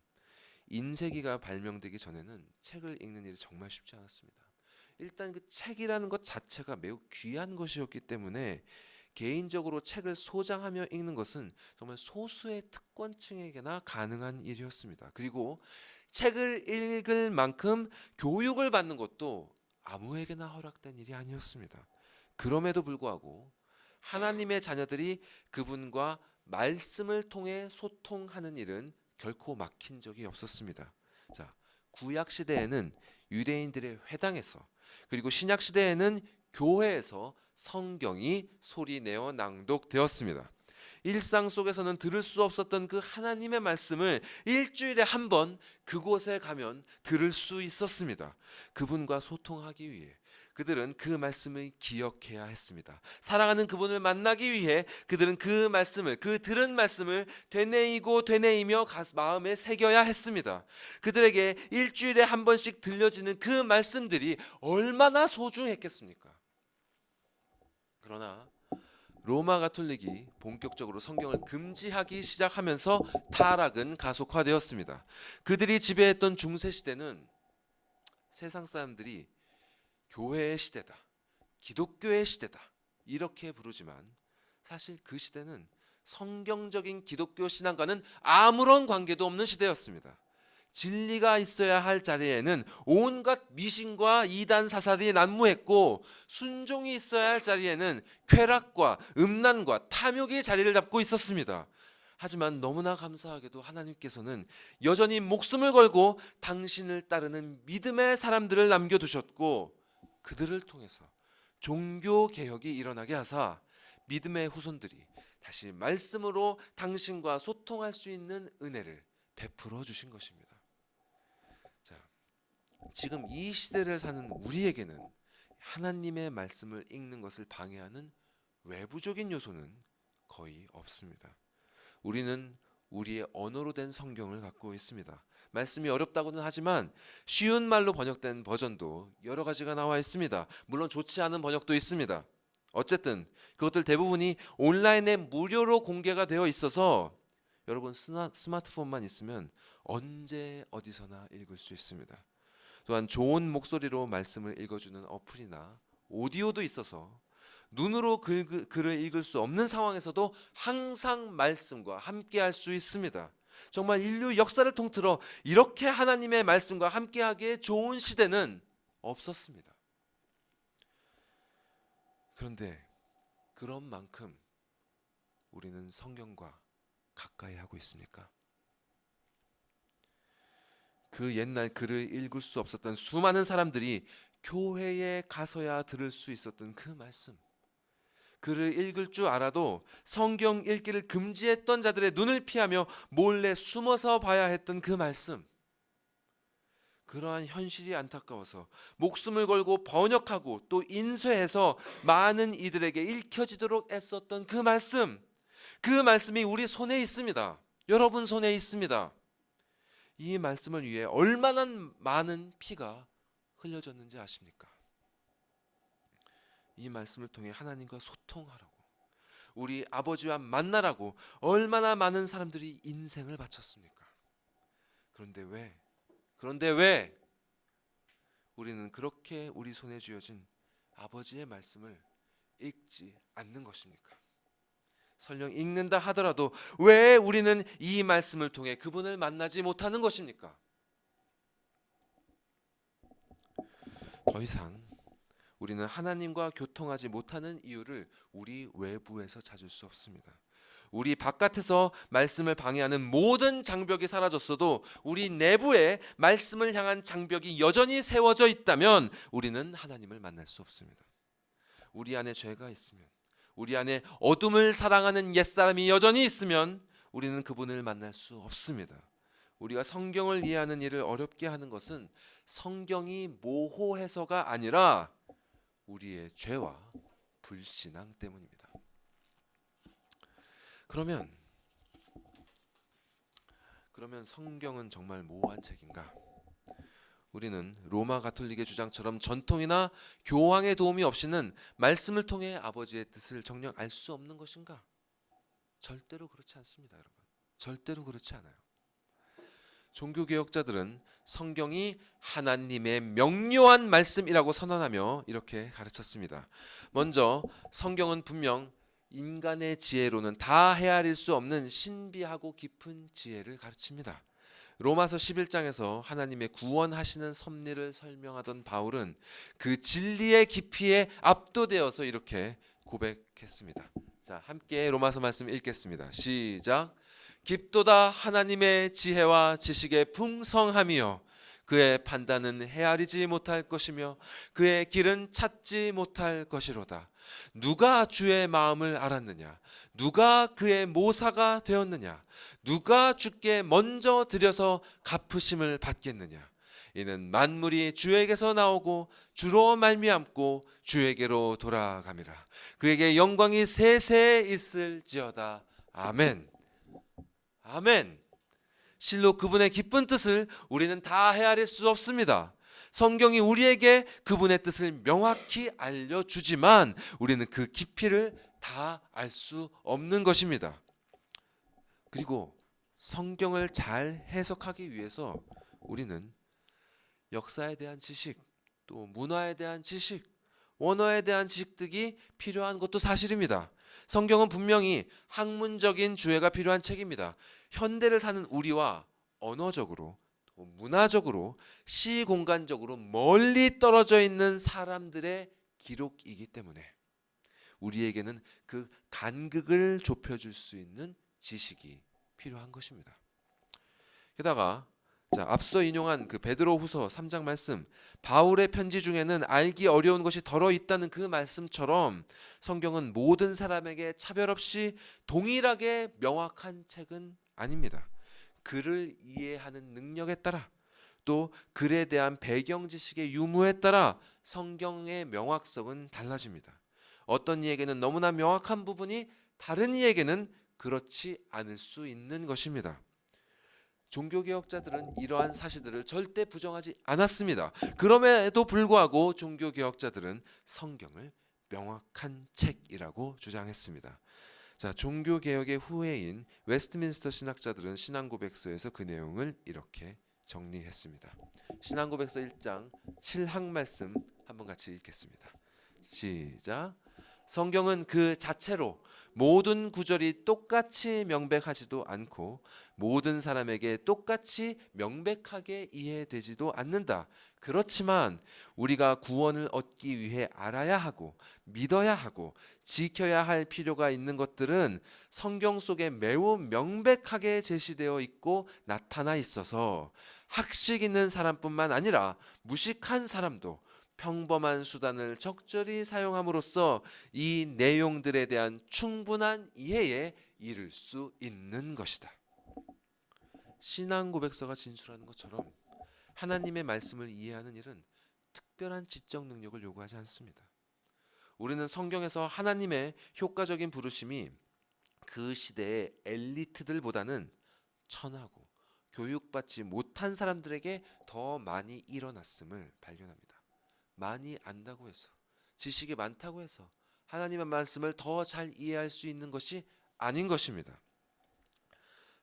인쇄기가 발명되기 전에는 책을 읽는 일이 정말 쉽지 않았습니다. 일단 그 책이라는 것 자체가 매우 귀한 것이었기 때문에 개인적으로 책을 소장하며 읽는 것은 정말 소수의 특권층에게나 가능한 일이었습니다. 그리고 책을 읽을 만큼 교육을 받는 것도 아무에게나 허락된 일이 아니었습니다. 그럼에도 불구하고 하나님의 자녀들이 그분과 말씀을 통해 소통하는 일은 결코 막힌 적이 없었습니다. 자, 구약 시대에는 유대인들의 회당에서 그리고 신약 시대에는 교회에서 성경이 소리내어 낭독되었습니다. 일상 속에서는 들을 수 없었던 그 하나님의 말씀을 일주일에 한 번 그곳에 가면 들을 수 있었습니다. 그분과 소통하기 위해 그들은 그 말씀을 기억해야 했습니다. 사랑하는 그분을 만나기 위해 그들은 그 말씀을, 그 들은 말씀을 되뇌이며 마음에 새겨야 했습니다. 그들에게 일주일에 한 번씩 들려지는 그 말씀들이 얼마나 소중했겠습니까? 그러나 로마 가톨릭이 본격적으로 성경을 금지하기 시작하면서 타락은 가속화되었습니다. 그들이 지배했던 중세 시대는 세상 사람들이 교회의 시대다, 기독교의 시대다 이렇게 부르지만 사실 그 시대는 성경적인 기독교 신앙과는 아무런 관계도 없는 시대였습니다. 진리가 있어야 할 자리에는 온갖 미신과 이단 사살이 난무했고, 순종이 있어야 할 자리에는 쾌락과 음란과 탐욕이 자리를 잡고 있었습니다. 하지만 너무나 감사하게도 하나님께서는 여전히 목숨을 걸고 당신을 따르는 믿음의 사람들을 남겨두셨고, 그들을 통해서 종교개혁이 일어나게 하사 믿음의 후손들이 다시 말씀으로 당신과 소통할 수 있는 은혜를 베풀어 주신 것입니다. 자, 지금 이 시대를 사는 우리에게는 하나님의 말씀을 읽는 것을 방해하는 외부적인 요소는 거의 없습니다. 우리는 우리의 언어로 된 성경을 갖고 있습니다. 말씀이 어렵다고는 하지만 쉬운 말로 번역된 버전도 여러 가지가 나와 있습니다. 물론 좋지 않은 번역도 있습니다. 어쨌든 그것들 대부분이 온라인에 무료로 공개가 되어 있어서 여러분 스마트폰만 있으면 언제 어디서나 읽을 수 있습니다. 또한 좋은 목소리로 말씀을 읽어주는 어플이나 오디오도 있어서 눈으로 글을 읽을 수 없는 상황에서도 항상 말씀과 함께 할 수 있습니다. 정말 인류 역사를 통틀어 이렇게 하나님의 말씀과 함께하기에 좋은 시대는 없었습니다. 그런데 그런 만큼 우리는 성경과 가까이 하고 있습니까? 그 옛날 글을 읽을 수 없었던 수많은 사람들이 교회에 가서야 들을 수 있었던 그 말씀, 글을 읽을 줄 알아도 성경 읽기를 금지했던 자들의 눈을 피하며 몰래 숨어서 봐야 했던 그 말씀, 그러한 현실이 안타까워서 목숨을 걸고 번역하고 또 인쇄해서 많은 이들에게 읽혀지도록 애썼던 그 말씀이 우리 손에 있습니다. 여러분 손에 있습니다. 이 말씀을 위해 얼마나 많은 피가 흘려졌는지 아십니까? 이 말씀을 통해 하나님과 소통하라고, 우리 아버지와 만나라고 얼마나 많은 사람들이 인생을 바쳤습니까? 그런데 왜 우리는 그렇게 우리 손에 쥐어진 아버지의 말씀을 읽지 않는 것입니까? 설령 읽는다 하더라도 왜 우리는 이 말씀을 통해 그분을 만나지 못하는 것입니까? 더 이상 우리는 하나님과 교통하지 못하는 이유를 우리 외부에서 찾을 수 없습니다. 우리 바깥에서 말씀을 방해하는 모든 장벽이 사라졌어도 우리 내부에 말씀을 향한 장벽이 여전히 세워져 있다면 우리는 하나님을 만날 수 없습니다. 우리 안에 죄가 있으면, 우리 안에 어둠을 사랑하는 옛사람이 여전히 있으면 우리는 그분을 만날 수 없습니다. 우리가 성경을 이해하는 일을 어렵게 하는 것은 성경이 모호해서가 아니라 우리의 죄와 불신앙 때문입니다. 그러면 성경은 정말 모호한 책인가? 우리는 로마 가톨릭의 주장처럼 전통이나 교황의 도움이 없이는 말씀을 통해 아버지의 뜻을 정녕 알 수 없는 것인가? 절대로 그렇지 않습니다, 여러분. 절대로 그렇지 않아요. 종교개혁자들은 성경이 하나님의 명료한 말씀이라고 선언하며 이렇게 가르쳤습니다. 먼저 성경은 분명 인간의 지혜로는 다 헤아릴 수 없는 신비하고 깊은 지혜를 가르칩니다. 로마서 11장에서 하나님의 구원하시는 섭리를 설명하던 바울은 그 진리의 깊이에 압도되어서 이렇게 고백했습니다. 자, 함께 로마서 말씀 읽겠습니다. 시작. 깊도다 하나님의 지혜와 지식의 풍성함이요 그의 판단은 헤아리지 못할 것이며 그의 길은 찾지 못할 것이로다. 누가 주의 마음을 알았느냐? 누가 그의 모사가 되었느냐? 누가 주께 먼저 드려서 갚으심을 받겠느냐? 이는 만물이 주에게서 나오고 주로 말미암고 주에게로 돌아감이라. 그에게 영광이 세세에 있을지어다. 아멘. 아멘. 실로 그분의 깊은 뜻을 우리는 다 헤아릴 수 없습니다. 성경이 우리에게 그분의 뜻을 명확히 알려주지만 우리는 그 깊이를 다 알 수 없는 것입니다. 그리고 성경을 잘 해석하기 위해서 우리는 역사에 대한 지식, 또 문화에 대한 지식, 원어에 대한 지식들이 필요한 것도 사실입니다. 성경은 분명히 학문적인 주해가 필요한 책입니다. 현대를 사는 우리와 언어적으로, 문화적으로, 시공간적으로 멀리 떨어져 있는 사람들의 기록이기 때문에 우리에게는 그 간극을 좁혀줄 수 있는 지식이 필요한 것입니다. 게다가 앞서 인용한 그 베드로후서 3장 말씀, 바울의 편지 중에는 알기 어려운 것이 덜어 있다는 그 말씀처럼 성경은 모든 사람에게 차별 없이 동일하게 명확한 책은 아닙니다. 글을 이해하는 능력에 따라 또 글에 대한 배경 지식의 유무에 따라 성경의 명확성은 달라집니다. 어떤 이에게는 너무나 명확한 부분이 다른 이에게는 그렇지 않을 수 있는 것입니다. 종교개혁자들은 이러한 사실들을 절대 부정하지 않았습니다. 그럼에도 불구하고 종교개혁자들은 성경을 명확한 책이라고 주장했습니다. 자, 종교개혁의 후예인 웨스트민스터 신학자들은 신앙고백서에서 그 내용을 이렇게 정리했습니다. 신앙고백서 1장 7항 말씀 한번 같이 읽겠습니다. 시작. 성경은 그 자체로 모든 구절이 똑같이 명백하지도 않고 모든 사람에게 똑같이 명백하게 이해되지도 않는다. 그렇지만 우리가 구원을 얻기 위해 알아야 하고 믿어야 하고 지켜야 할 필요가 있는 것들은 성경 속에 매우 명백하게 제시되어 있고 나타나 있어서 학식 있는 사람뿐만 아니라 무식한 사람도 평범한 수단을 적절히 사용함으로써 이 내용들에 대한 충분한 이해에 이를 수 있는 것이다. 신앙 고백서가 진술하는 것처럼 하나님의 말씀을 이해하는 일은 특별한 지적 능력을 요구하지 않습니다. 우리는 성경에서 하나님의 효과적인 부르심이 그 시대의 엘리트들보다는 천하고 교육받지 못한 사람들에게 더 많이 일어났음을 발견합니다. 많이 안다고 해서, 지식이 많다고 해서 하나님의 말씀을 더 잘 이해할 수 있는 것이 아닌 것입니다.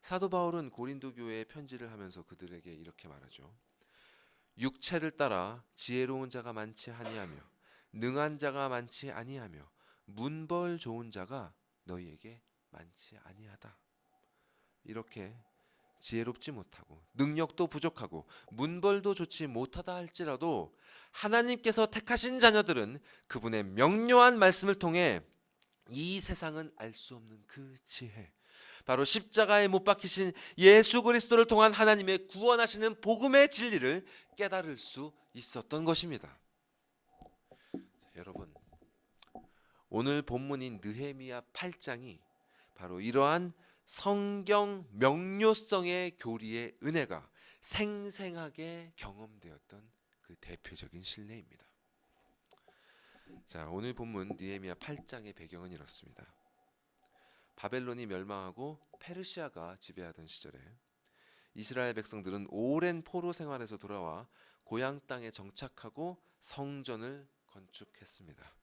사도 바울은 고린도 교회에 편지를 하면서 그들에게 이렇게 말하죠. 육체를 따라 지혜로운 자가 많지 아니하며 능한 자가 많지 아니하며 문벌 좋은 자가 너희에게 많지 아니하다. 이렇게 지혜롭지 못하고 능력도 부족하고 문벌도 좋지 못하다 할지라도 하나님께서 택하신 자녀들은 그분의 명료한 말씀을 통해 이 세상은 알 수 없는 그 지혜, 바로 십자가에 못 박히신 예수 그리스도를 통한 하나님의 구원하시는 복음의 진리를 깨달을 수 있었던 것입니다. 자, 여러분, 오늘 본문인 느헤미야 8장이 바로 이러한 성경 명료성의 교리의 은혜가 생생하게 경험되었던 그 대표적인 신뢰입니다. 자, 오늘 본문 느헤미야 8장의 배경은 이렇습니다. 바벨론이 멸망하고 페르시아가 지배하던 시절에 이스라엘 백성들은 오랜 포로 생활에서 돌아와 고향 땅에 정착하고 성전을 건축했습니다.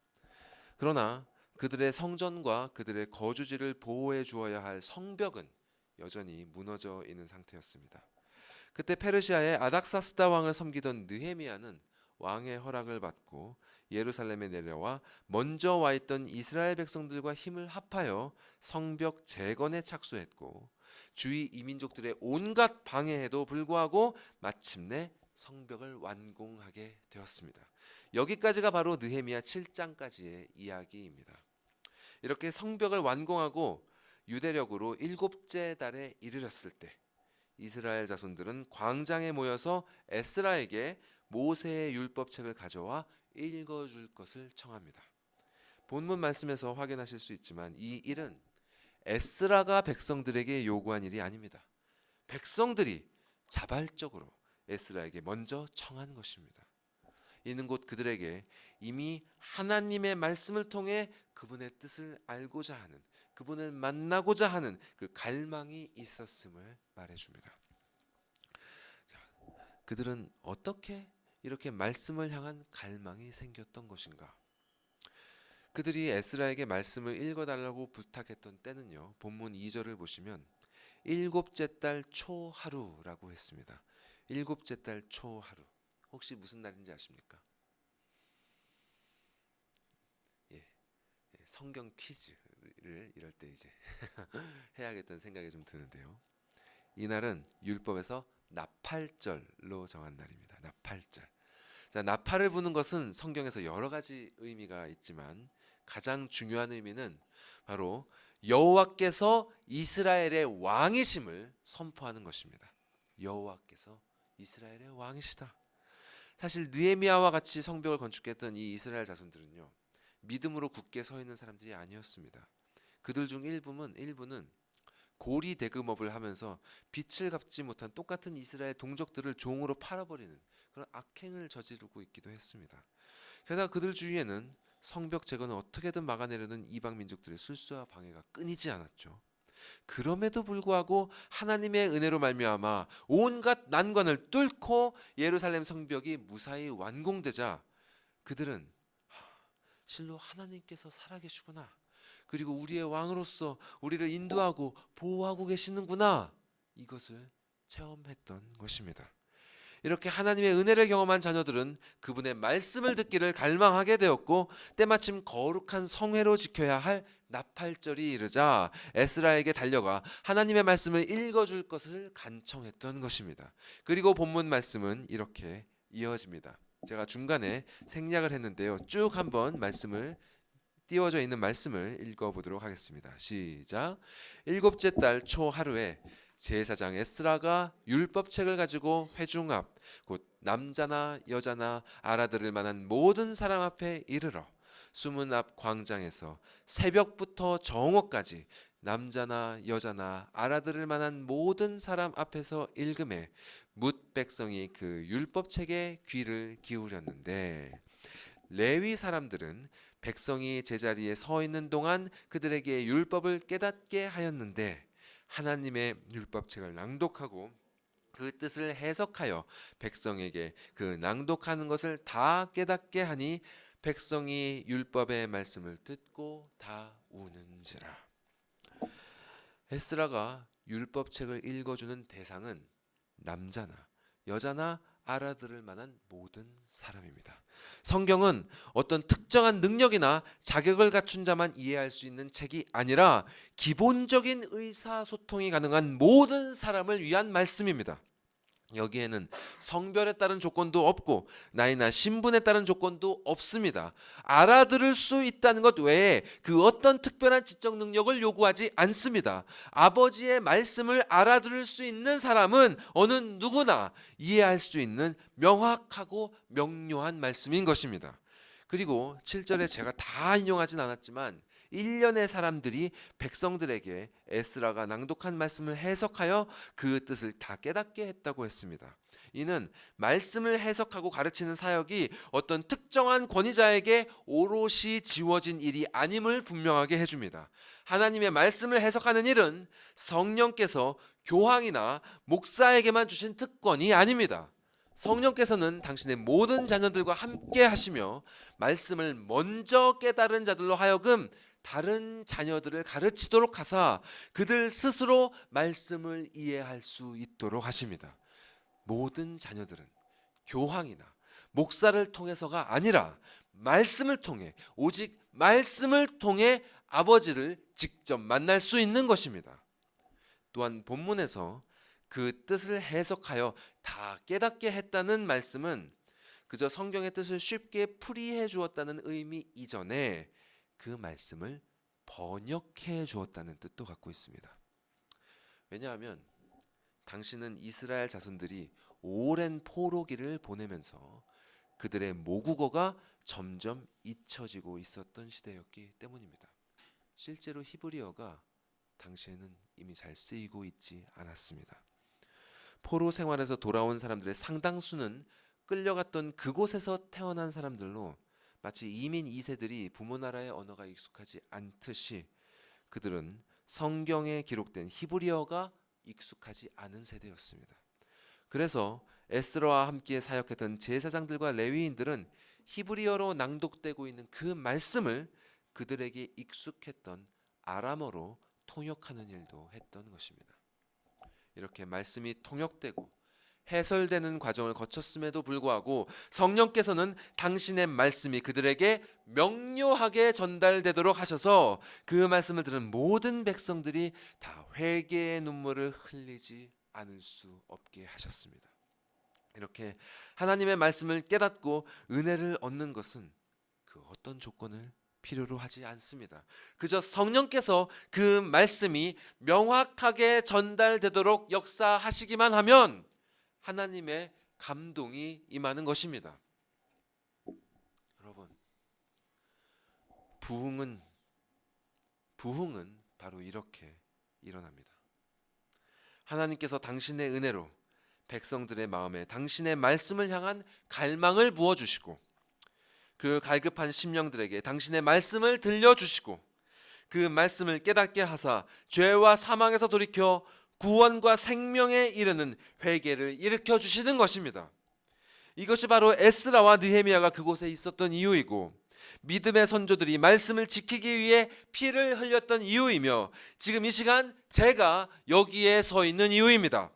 그러나 그들의 성전과 그들의 거주지를 보호해 주어야 할 성벽은 여전히 무너져 있는 상태였습니다. 그때 페르시아의 아닥사스다 왕을 섬기던 느헤미야는 왕의 허락을 받고 예루살렘에 내려와 먼저 와 있던 이스라엘 백성들과 힘을 합하여 성벽 재건에 착수했고 주위 이민족들의 온갖 방해에도 불구하고 마침내 성벽을 완공하게 되었습니다. 여기까지가 바로 느헤미야 7장까지의 이야기입니다. 이렇게 성벽을 완공하고 유대력으로 7째 달에 이르렀을 때 이스라엘 자손들은 광장에 모여서 에스라에게 모세의 율법책을 가져와 읽어줄 것을 청합니다. 본문 말씀에서 확인하실 수 있지만 이 일은 에스라가 백성들에게 요구한 일이 아닙니다. 백성들이 자발적으로 에스라에게 먼저 청한 것입니다. 이는 곧 그들에게 이미 하나님의 말씀을 통해 그분의 뜻을 알고자 하는, 그분을 만나고자 하는 그 갈망이 있었음을 말해줍니다. 자, 그들은 어떻게 이렇게 말씀을 향한 갈망이 생겼던 것인가? 그들이 에스라에게 말씀을 읽어달라고 부탁했던 때는요, 본문 2절을 보시면 7째 달 초하루라고 했습니다. 7째 달 초하루. 혹시 무슨 날인지 아십니까? 성경 퀴즈를 이럴 때 이제 해야겠다는 생각이 좀 드는데요. 이날은 율법에서 나팔절로 정한 날입니다. 나팔절. 자, 나팔을 부는 것은 성경에서 여러 가지 의미가 있지만 가장 중요한 의미는 바로 여호와께서 이스라엘의 왕이심을 선포하는 것입니다. 여호와께서 이스라엘의 왕이시다. 사실 느헤미야와 같이 성벽을 건축했던 이 이스라엘 자손들은요, 믿음으로 굳게 서 있는 사람들이 아니었습니다. 그들 중 일부는 고리 대금업을 하면서 빚을 갚지 못한 똑같은 이스라엘 동족들을 종으로 팔아버리는 그런 악행을 저지르고 있기도 했습니다. 게다가 그들 주위에는 성벽 재건을 어떻게든 막아내려는 이방 민족들의 술수와 방해가 끊이지 않았죠. 그럼에도 불구하고 하나님의 은혜로 말미암아 온갖 난관을 뚫고 예루살렘 성벽이 무사히 완공되자 그들은 실로 하나님께서 살아계시구나, 그리고 우리의 왕으로서 우리를 인도하고 보호하고 계시는구나, 이것을 체험했던 것입니다. 이렇게 하나님의 은혜를 경험한 자녀들은 그분의 말씀을 듣기를 갈망하게 되었고, 때마침 거룩한 성회로 지켜야 할 나팔절이 이르자 에스라에게 달려가 하나님의 말씀을 읽어줄 것을 간청했던 것입니다. 그리고 본문 말씀은 이렇게 이어집니다. 제가 중간에 생략을 했는데요, 쭉 한번 말씀을 띄워져 있는 말씀을 읽어보도록 하겠습니다. 시작. 7째 달 초하루에 제사장 에스라가 율법책을 가지고 회중 앞, 곧 남자나 여자나 알아들을 만한 모든 사람 앞에 이르러 수문 앞 광장에서 새벽부터 정오까지 남자나 여자나 알아들을 만한 모든 사람 앞에서 읽음에 뭇 백성이 그 율법책에 귀를 기울였는데 레위 사람들은 백성이 제자리에 서 있는 동안 그들에게 율법을 깨닫게 하였는데 하나님의 율법책을 낭독하고 그 뜻을 해석하여 백성에게 그 낭독하는 것을 다 깨닫게 하니 백성이 율법의 말씀을 듣고 다 우는지라. 에스라가 율법책을 읽어주는 대상은 남자나 여자나 알아들을 만한 모든 사람입니다. 성경은 어떤 특정한 능력이나 자격을 갖춘 자만 이해할 수 있는 책이 아니라 기본적인 의사소통이 가능한 모든 사람을 위한 말씀입니다. 여기에는 성별에 따른 조건도 없고 나이나 신분에 따른 조건도 없습니다. 알아들을 수 있다는 것 외에 그 어떤 특별한 지적 능력을 요구하지 않습니다. 아버지의 말씀을 알아들을 수 있는 사람은 어느 누구나 이해할 수 있는 명확하고 명료한 말씀인 것입니다. 그리고 7절에 제가 다 인용하진 않았지만 1년의 사람들이 백성들에게 에스라가 낭독한 말씀을 해석하여 그 뜻을 다 깨닫게 했다고 했습니다. 이는 말씀을 해석하고 가르치는 사역이 어떤 특정한 권위자에게 오롯이 지워진 일이 아님을 분명하게 해줍니다. 하나님의 말씀을 해석하는 일은 성령께서 교황이나 목사에게만 주신 특권이 아닙니다. 성령께서는 당신의 모든 자녀들과 함께 하시며 말씀을 먼저 깨달은 자들로 하여금 다른 자녀들을 가르치도록 하사 그들 스스로 말씀을 이해할 수 있도록 하십니다. 모든 자녀들은 교황이나 목사를 통해서가 아니라 말씀을 통해, 오직 말씀을 통해 아버지를 직접 만날 수 있는 것입니다. 또한 본문에서 그 뜻을 해석하여 다 깨닫게 했다는 말씀은 그저 성경의 뜻을 쉽게 풀이해 주었다는 의미 이전에 그 말씀을 번역해 주었다는 뜻도 갖고 있습니다. 왜냐하면 당신은 이스라엘 자손들이 오랜 포로기를 보내면서 그들의 모국어가 점점 잊혀지고 있었던 시대였기 때문입니다. 실제로 히브리어가 당시에는 이미 잘 쓰이고 있지 않았습니다. 포로 생활에서 돌아온 사람들의 상당수는 끌려갔던 그곳에서 태어난 사람들로 마치 이민 2세들이 부모 나라의 언어가 익숙하지 않듯이 그들은 성경에 기록된 히브리어가 익숙하지 않은 세대였습니다. 그래서 에스라와 함께 사역했던 제사장들과 레위인들은 히브리어로 낭독되고 있는 그 말씀을 그들에게 익숙했던 아람어로 통역하는 일도 했던 것입니다. 이렇게 말씀이 통역되고 해설되는 과정을 거쳤음에도 불구하고 성령께서는 당신의 말씀이 그들에게 명료하게 전달되도록 하셔서 그 말씀을 들은 모든 백성들이 다 회개의 눈물을 흘리지 않을 수 없게 하셨습니다. 이렇게 하나님의 말씀을 깨닫고 은혜를 얻는 것은 그 어떤 조건을 필요로 하지 않습니다. 그저 성령께서 그 말씀이 명확하게 전달되도록 역사하시기만 하면 하나님의 감동이 임하는 것입니다. 여러분, 부흥은 바로 이렇게 일어납니다. 하나님께서 당신의 은혜로 백성들의 마음에 당신의 말씀을 향한 갈망을 부어주시고 그 갈급한 심령들에게 당신의 말씀을 들려주시고 그 말씀을 깨닫게 하사 죄와 사망에서 돌이켜 구원과 생명에 이르는 회개를 일으켜 주시는 것입니다. 이것이 바로 에스라와 느헤미야가 그곳에 있었던 이유이고 믿음의 선조들이 말씀을 지키기 위해 피를 흘렸던 이유이며 지금 이 시간 제가 여기에 서 있는 이유입니다.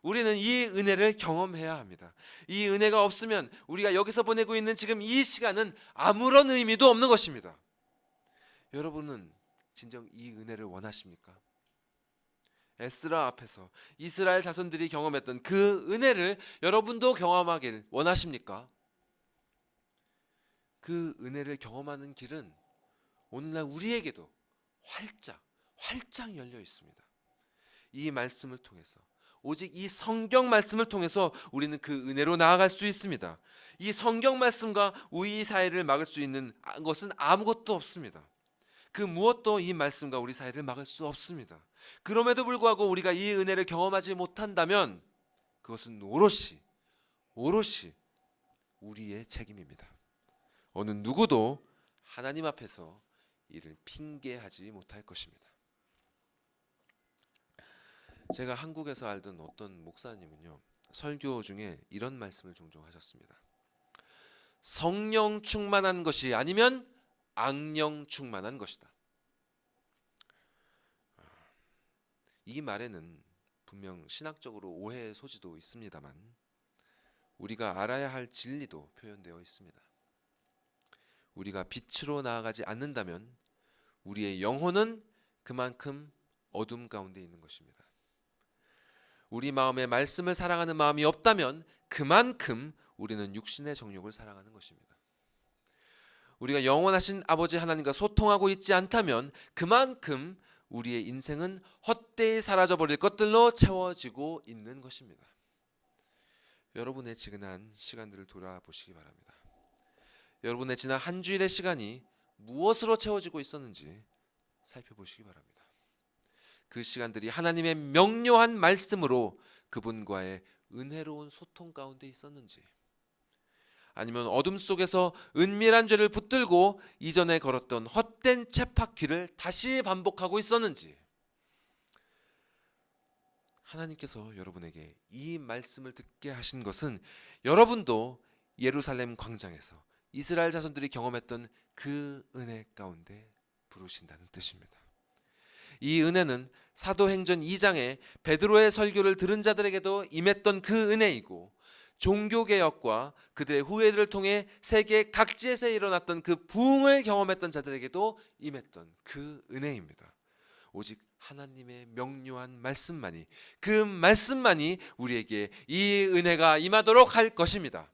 우리는 이 은혜를 경험해야 합니다. 이 은혜가 없으면 우리가 여기서 보내고 있는 지금 이 시간은 아무런 의미도 없는 것입니다. 여러분은 진정 이 은혜를 원하십니까? 에스라 앞에서 이스라엘 자손들이 경험했던 그 은혜를 여러분도 경험하길 원하십니까? 그 은혜를 경험하는 길은 오늘날 우리에게도 활짝 열려 있습니다. 이 말씀을 통해서 오직 이 성경 말씀을 통해서 우리는 그 은혜로 나아갈 수 있습니다. 이 성경 말씀과 우리 사이를 막을 수 있는 것은 아무것도 없습니다. 그 무엇도 이 말씀과 우리 사이를 막을 수 없습니다. 그럼에도 불구하고 우리가 이 은혜를 경험하지 못한다면 그것은 오롯이 우리의 책임입니다. 어느 누구도 하나님 앞에서 이를 핑계하지 못할 것입니다. 제가 한국에서 알던 어떤 목사님은요, 설교 중에 이런 말씀을 종종 하셨습니다. 성령 충만한 것이 아니면 악령 충만한 것이다. 이 말에는 분명 신학적으로 오해의 소지도 있습니다만 우리가 알아야 할 진리도 표현되어 있습니다. 우리가 빛으로 나아가지 않는다면 우리의 영혼은 그만큼 어둠 가운데 있는 것입니다. 우리 마음에 말씀을 사랑하는 마음이 없다면 그만큼 우리는 육신의 정욕을 사랑하는 것입니다. 우리가 영원하신 아버지 하나님과 소통하고 있지 않다면 그만큼 우리의 인생은 헛되이 사라져버릴 것들로 채워지고 있는 것입니다. 여러분의 지난 시간들을 돌아보시기 바랍니다. 여러분의 지난 한 주일의 시간이 무엇으로 채워지고 있었는지 살펴보시기 바랍니다. 그 시간들이 하나님의 명료한 말씀으로 그분과의 은혜로운 소통 가운데 있었는지, 아니면 어둠 속에서 은밀한 죄를 붙들고 이전에 걸었던 헛된 쳇바퀴를 다시 반복하고 있었는지, 하나님께서 여러분에게 이 말씀을 듣게 하신 것은 여러분도 예루살렘 광장에서 이스라엘 자손들이 경험했던 그 은혜 가운데 부르신다는 뜻입니다. 이 은혜는 사도행전 2장에 베드로의 설교를 들은 자들에게도 임했던 그 은혜이고, 종교개혁과 그들의 후예들을 통해 세계 각지에서 일어났던 그 부흥을 경험했던 자들에게도 임했던 그 은혜입니다. 오직 하나님의 명료한 말씀만이, 그 말씀만이 우리에게 이 은혜가 임하도록 할 것입니다.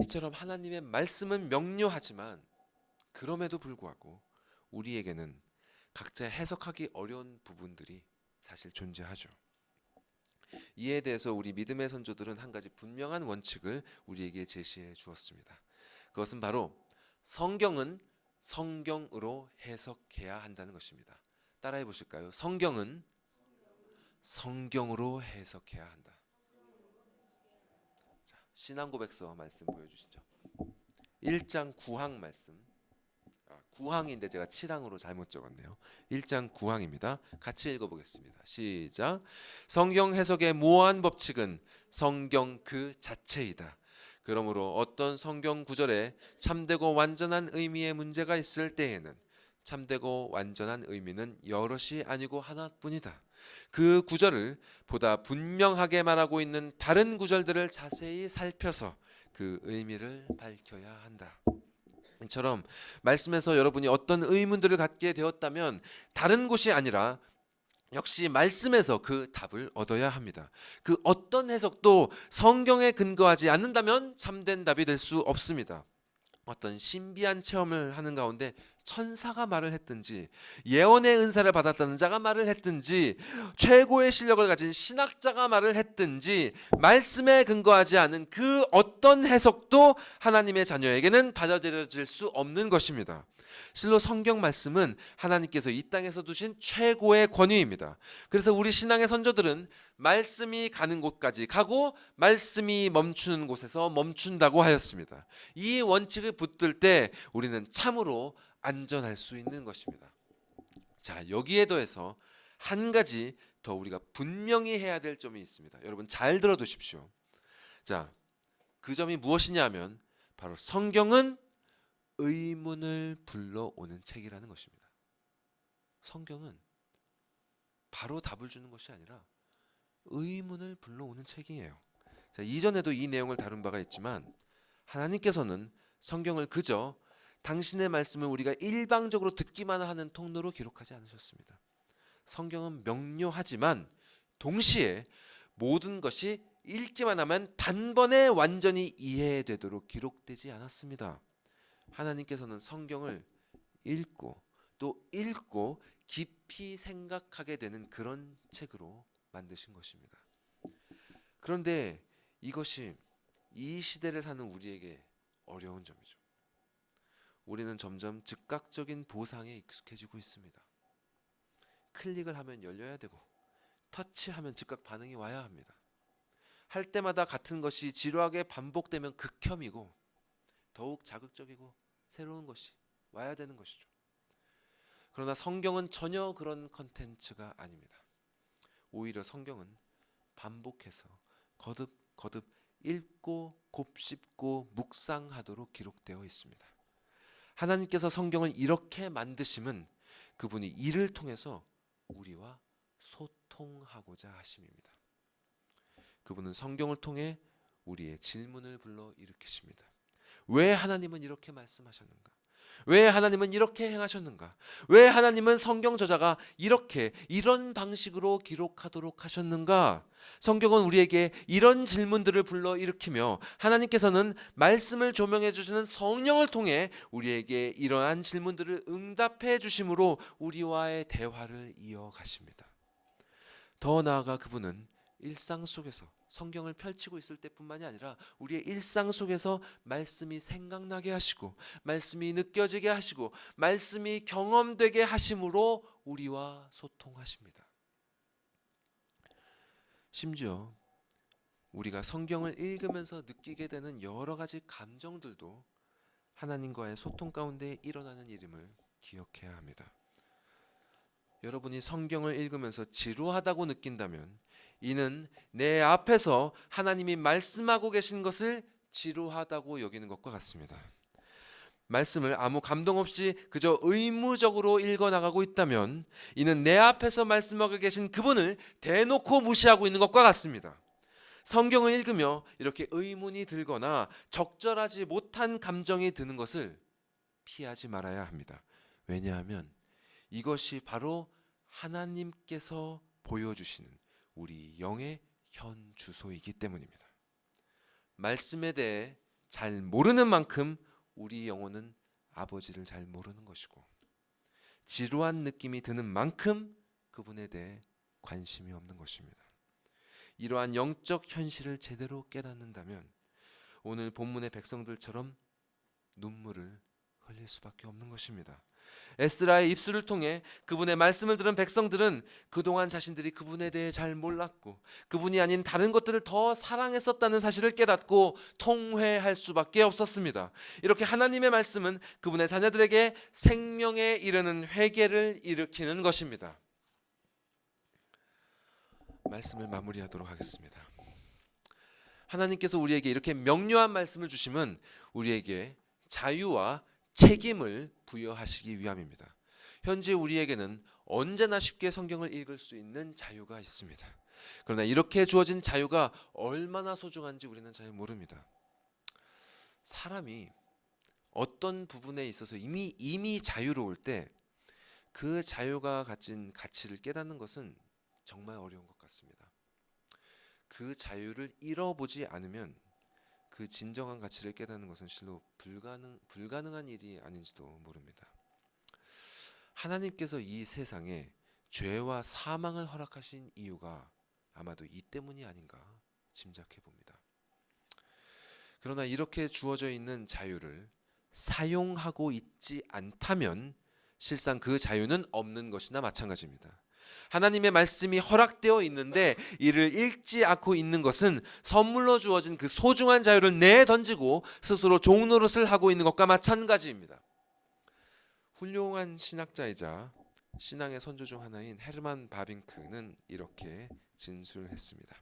이처럼 하나님의 말씀은 명료하지만 그럼에도 불구하고 우리에게는 각자 해석하기 어려운 부분들이 사실 존재하죠. 이에 대해서 우리 믿음의 선조들은 한 가지 분명한 원칙을 우리에게 제시해 주었습니다. 그것은 바로 성경은 성경으로 해석해야 한다는 것입니다. 따라해 보실까요? 성경은 성경으로 해석해야 한다. 자, 신앙고백서 말씀 보여주시죠. 1장 9항 말씀. 9항인데 제가 7항으로 잘못 적었네요. 1장 9항입니다. 같이 읽어보겠습니다. 시작. 성경 해석의 모호한 법칙은 성경 그 자체이다. 그러므로 어떤 성경 구절에 참되고 완전한 의미의 문제가 있을 때에는 참되고 완전한 의미는 여럿이 아니고 하나뿐이다. 그 구절을 보다 분명하게 말하고 있는 다른 구절들을 자세히 살펴서 그 의미를 밝혀야 한다. 이처럼 말씀에서 여러분이 어떤 의문들을 갖게 되었다면 다른 곳이 아니라 역시 말씀에서 그 답을 얻어야 합니다. 그 어떤 해석도 성경에 근거하지 않는다면 참된 답이 될 수 없습니다. 어떤 신비한 체험을 하는 가운데 천사가 말을 했든지, 예언의 은사를 받았다는 자가 말을 했든지, 최고의 실력을 가진 신학자가 말을 했든지, 말씀에 근거하지 않은 그 어떤 해석도 하나님의 자녀에게는 받아들여질 수 없는 것입니다. 실로 성경 말씀은 하나님께서 이 땅에서 두신 최고의 권위입니다. 그래서 우리 신앙의 선조들은 말씀이 가는 곳까지 가고 말씀이 멈추는 곳에서 멈춘다고 하였습니다. 이 원칙을 붙들 때 우리는 참으로 안전할 수 있는 것입니다. 자, 여기에 더해서 한 가지 더 우리가 분명히 해야 될 점이 있습니다. 여러분 잘 들어두십시오. 자, 그 점이 무엇이냐 하면 바로 성경은 의문을 불러오는 책이라는 것입니다. 성경은 바로 답을 주는 것이 아니라 의문을 불러오는 책이에요. 자, 이전에도 이 내용을 다룬 바가 있지만 하나님께서는 성경을 그저 당신의 말씀을 우리가 일방적으로 듣기만 하는 통로로 기록하지 않으셨습니다. 성경은 명료하지만 동시에 모든 것이 읽기만 하면 단번에 완전히 이해되도록 기록되지 않았습니다. 하나님께서는 성경을 읽고 또 읽고 깊이 생각하게 되는 그런 책으로 만드신 것입니다. 그런데 이것이 이 시대를 사는 우리에게 어려운 점이죠. 우리는 점점 즉각적인 보상에 익숙해지고 있습니다. 클릭을 하면 열려야 되고 터치하면 즉각 반응이 와야 합니다. 할 때마다 같은 것이 지루하게 반복되면 극혐이고 더욱 자극적이고 새로운 것이 와야 되는 것이죠. 그러나 성경은 전혀 그런 컨텐츠가 아닙니다. 오히려 성경은 반복해서 거듭 읽고 곱씹고 묵상하도록 기록되어 있습니다. 하나님께서 성경을 이렇게 만드심은 그분이 이를 통해서 우리와 소통하고자 하심입니다. 그분은 성경을 통해 우리의 질문을 불러 일으키십니다. 왜 하나님은 이렇게 말씀하셨는가? 왜 하나님은 이렇게 행하셨는가? 왜 하나님은 성경 저자가 이런 방식으로 기록하도록 하셨는가? 성경은 우리에게 이런 질문들을 불러 일으키며 하나님께서는 말씀을 조명해 주시는 성령을 통해 우리에게 이러한 질문들을 응답해 주심으로 우리와의 대화를 이어가십니다. 더 나아가 그분은 일상 속에서 성경을 펼치고 있을 때뿐만이 아니라 우리의 일상 속에서 말씀이 생각나게 하시고 말씀이 느껴지게 하시고 말씀이 경험되게 하심으로 우리와 소통하십니다. 심지어 우리가 성경을 읽으면서 느끼게 되는 여러 가지 감정들도 하나님과의 소통 가운데 일어나는 일임을 기억해야 합니다. 여러분이 성경을 읽으면서 지루하다고 느낀다면 이는 내 앞에서 하나님이 말씀하고 계신 것을 지루하다고 여기는 것과 같습니다. 말씀을 아무 감동 없이 그저 의무적으로 읽어나가고 있다면 이는 내 앞에서 말씀하고 계신 그분을 대놓고 무시하고 있는 것과 같습니다. 성경을 읽으며 이렇게 의문이 들거나 적절하지 못한 감정이 드는 것을 피하지 말아야 합니다. 왜냐하면 이것이 바로 하나님께서 보여주시는 우리 영의 현 주소이기 때문입니다. 말씀에 대해 잘 모르는 만큼 우리 영혼은 아버지를 잘 모르는 것이고 지루한 느낌이 드는 만큼 그분에 대해 관심이 없는 것입니다. 이러한 영적 현실을 제대로 깨닫는다면 오늘 본문의 백성들처럼 눈물을 흘릴 수밖에 없는 것입니다. 에스라의 입술을 통해 그분의 말씀을 들은 백성들은 그동안 자신들이 그분에 대해 잘 몰랐고 그분이 아닌 다른 것들을 더 사랑했었다는 사실을 깨닫고 통회할 수밖에 없었습니다. 이렇게 하나님의 말씀은 그분의 자녀들에게 생명에 이르는 회개를 일으키는 것입니다. 말씀을 마무리하도록 하겠습니다. 하나님께서 우리에게 이렇게 명료한 말씀을 주심은 우리에게 자유와 책임을 부여하시기 위함입니다. 현재 우리에게는 언제나 쉽게 성경을 읽을 수 있는 자유가 있습니다. 그러나 이렇게 주어진 자유가 얼마나 소중한지 우리는 잘 모릅니다. 사람이 어떤 부분에 있어서 이미 자유로울 때 그 자유가 가진 가치를 깨닫는 것은 정말 어려운 것 같습니다. 그 자유를 잃어보지 않으면 그 진정한 가치를 깨닫는 것은 실로 불가능한 일이 아닌지도 모릅니다. 하나님께서 이 세상에 죄와 사망을 허락하신 이유가 아마도 이 때문이 아닌가 짐작해 봅니다. 그러나 이렇게 주어져 있는 자유를 사용하고 있지 않다면 실상 그 자유는 없는 것이나 마찬가지입니다. 하나님의 말씀이 허락되어 있는데 이를 읽지 않고 있는 것은 선물로 주어진 그 소중한 자유를 내던지고 스스로 종노릇을 하고 있는 것과 마찬가지입니다. 훌륭한 신학자이자 신앙의 선조 중 하나인 헤르만 바빙크는 이렇게 진술했습니다.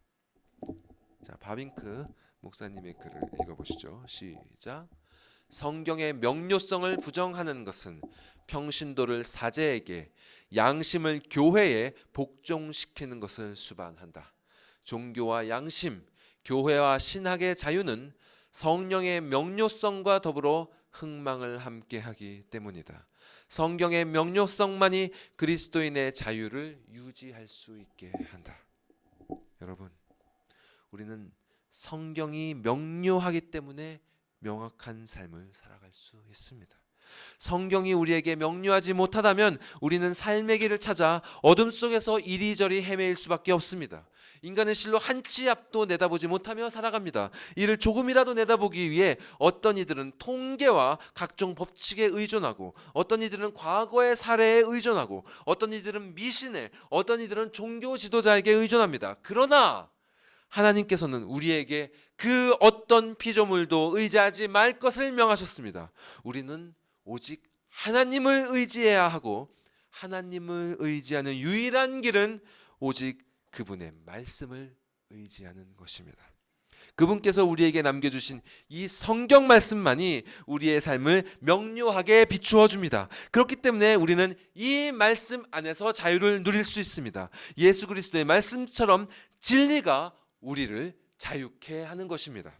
자, 바빙크 목사님의 글을 읽어보시죠. 시작. 성경의 명료성을 부정하는 것은 평신도를 사제에게, 양심을 교회에 복종시키는 것을 수반한다. 종교와 양심, 교회와 신학의 자유는 성령의 명료성과 더불어 흥망을 함께하기 때문이다. 성경의 명료성만이 그리스도인의 자유를 유지할 수 있게 한다. 여러분, 우리는 성경이 명료하기 때문에 명확한 삶을 살아갈 수 있습니다. 성경이 우리에게 명료하지 못하다면 우리는 삶의 길을 찾아 어둠 속에서 이리저리 헤매일 수밖에 없습니다. 인간은 실로 한 치 앞도 내다보지 못하며 살아갑니다. 이를 조금이라도 내다보기 위해 어떤 이들은 통계와 각종 법칙에 의존하고, 어떤 이들은 과거의 사례에 의존하고, 어떤 이들은 미신에, 어떤 이들은 종교 지도자에게 의존합니다. 그러나 하나님께서는 우리에게 그 어떤 피조물도 의지하지 말 것을 명하셨습니다. 우리는 오직 하나님을 의지해야 하고, 하나님을 의지하는 유일한 길은 오직 그분의 말씀을 의지하는 것입니다. 그분께서 우리에게 남겨주신 이 성경 말씀만이 우리의 삶을 명료하게 비추어 줍니다. 그렇기 때문에 우리는 이 말씀 안에서 자유를 누릴 수 있습니다. 예수 그리스도의 말씀처럼 진리가 우리를 자유케 하는 것입니다.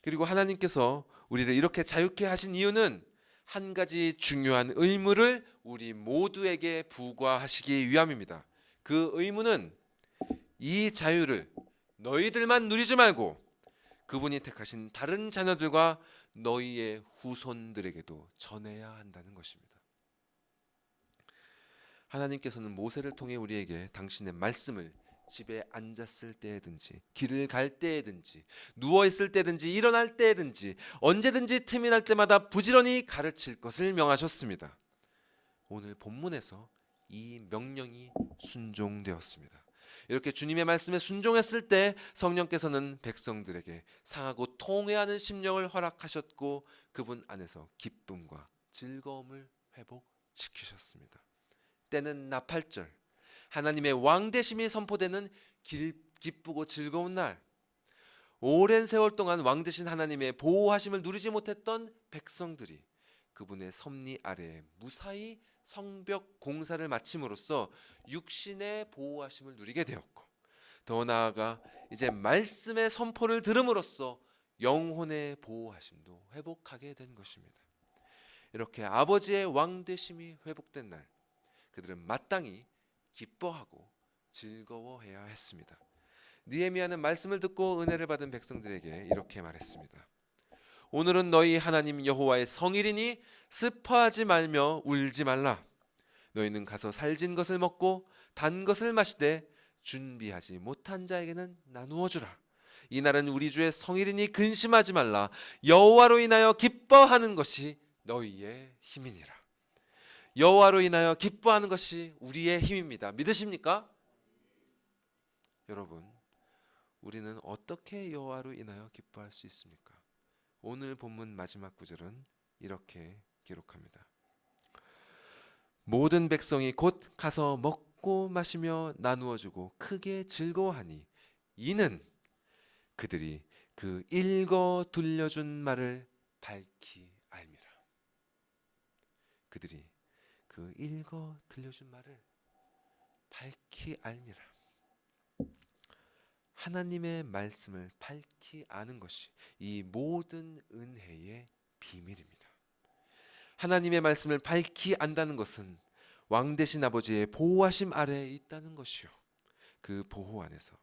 그리고 하나님께서 우리를 이렇게 자유케 하신 이유는 한 가지 중요한 의무를 우리 모두에게 부과하시기 위함입니다. 그 의무는 이 자유를 너희들만 누리지 말고 그분이 택하신 다른 자녀들과 너희의 후손들에게도 전해야 한다는 것입니다. 하나님께서는 모세를 통해 우리에게 당신의 말씀을 집에 앉았을 때든지, 길을 갈 때든지, 누워 있을 때든지, 일어날 때든지, 언제든지 틈이 날 때마다 부지런히 가르칠 것을 명하셨습니다. 오늘 본문에서 이 명령이 순종되었습니다. 이렇게 주님의 말씀에 순종했을 때 성령께서는 백성들에게 상하고 통회하는 심령을 허락하셨고, 그분 안에서 기쁨과 즐거움을 회복시키셨습니다. 때는 나팔절, 하나님의 왕되심이 선포되는 기쁘고 즐거운 날. 오랜 세월 동안 왕되신 하나님의 보호하심을 누리지 못했던 백성들이 그분의 섭리 아래에 무사히 성벽 공사를 마침으로써 육신의 보호하심을 누리게 되었고, 더 나아가 이제 말씀의 선포를 들음으로써 영혼의 보호하심도 회복하게 된 것입니다. 이렇게 아버지의 왕되심이 회복된 날, 그들은 마땅히 기뻐하고 즐거워해야 했습니다. 느헤미야는 말씀을 듣고 은혜를 받은 백성들에게 이렇게 말했습니다. 오늘은 너희 하나님 여호와의 성일이니 슬퍼하지 말며 울지 말라. 너희는 가서 살진 것을 먹고 단 것을 마시되 준비하지 못한 자에게는 나누어 주라. 이 날은 우리 주의 성일이니 근심하지 말라. 여호와로 인하여 기뻐하는 것이 너희의 힘이니라. 여호와로 인하여 기뻐하는 것이 우리의 힘입니다. 믿으십니까? 여러분, 우리는 어떻게 여호와로 인하여 기뻐할 수 있습니까? 오늘 본문 마지막 구절은 이렇게 기록합니다. 모든 백성이 곧 가서 먹고 마시며 나누어주고 크게 즐거워하니 이는 그들이 그 읽어 들려준 말을 밝히 알미라. 그들이 그 읽어 들려준 말을 밝히 알미라. 하나님의 말씀을 밝히 아는 것이 이 모든 은혜의 비밀입니다. 하나님의 말씀을 밝히 안다는 것은 왕 되신 아버지의 보호하심 아래에 있다는 것이요, 그 보호 안에서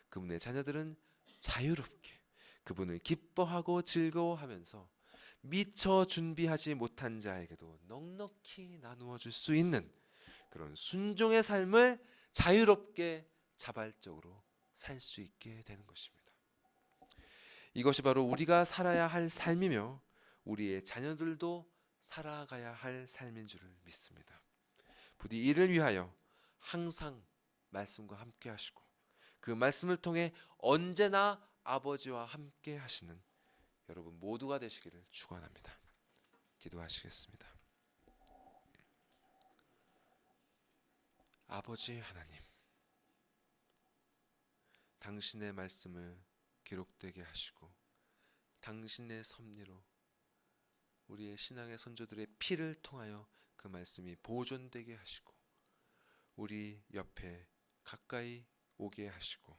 그분의 자녀들은 자유롭게 그분을 기뻐하고 즐거워하면서 미처 준비하지 못한 자에게도 넉넉히 나누어 줄 수 있는 그런 순종의 삶을 자유롭게 자발적으로 살 수 있게 되는 것입니다. 이것이 바로 우리가 살아야 할 삶이며 우리의 자녀들도 살아가야 할 삶인 줄을 믿습니다. 부디 이를 위하여 항상 말씀과 함께 하시고 그 말씀을 통해 언제나 아버지와 함께 하시는 여러분 모두가 되시기를 축원합니다. 기도하시겠습니다. 아버지 하나님, 당신의 말씀을 기록되게 하시고 당신의 섭리로 우리의 신앙의 선조들의 피를 통하여 그 말씀이 보존되게 하시고 우리 옆에 가까이 오게 하시고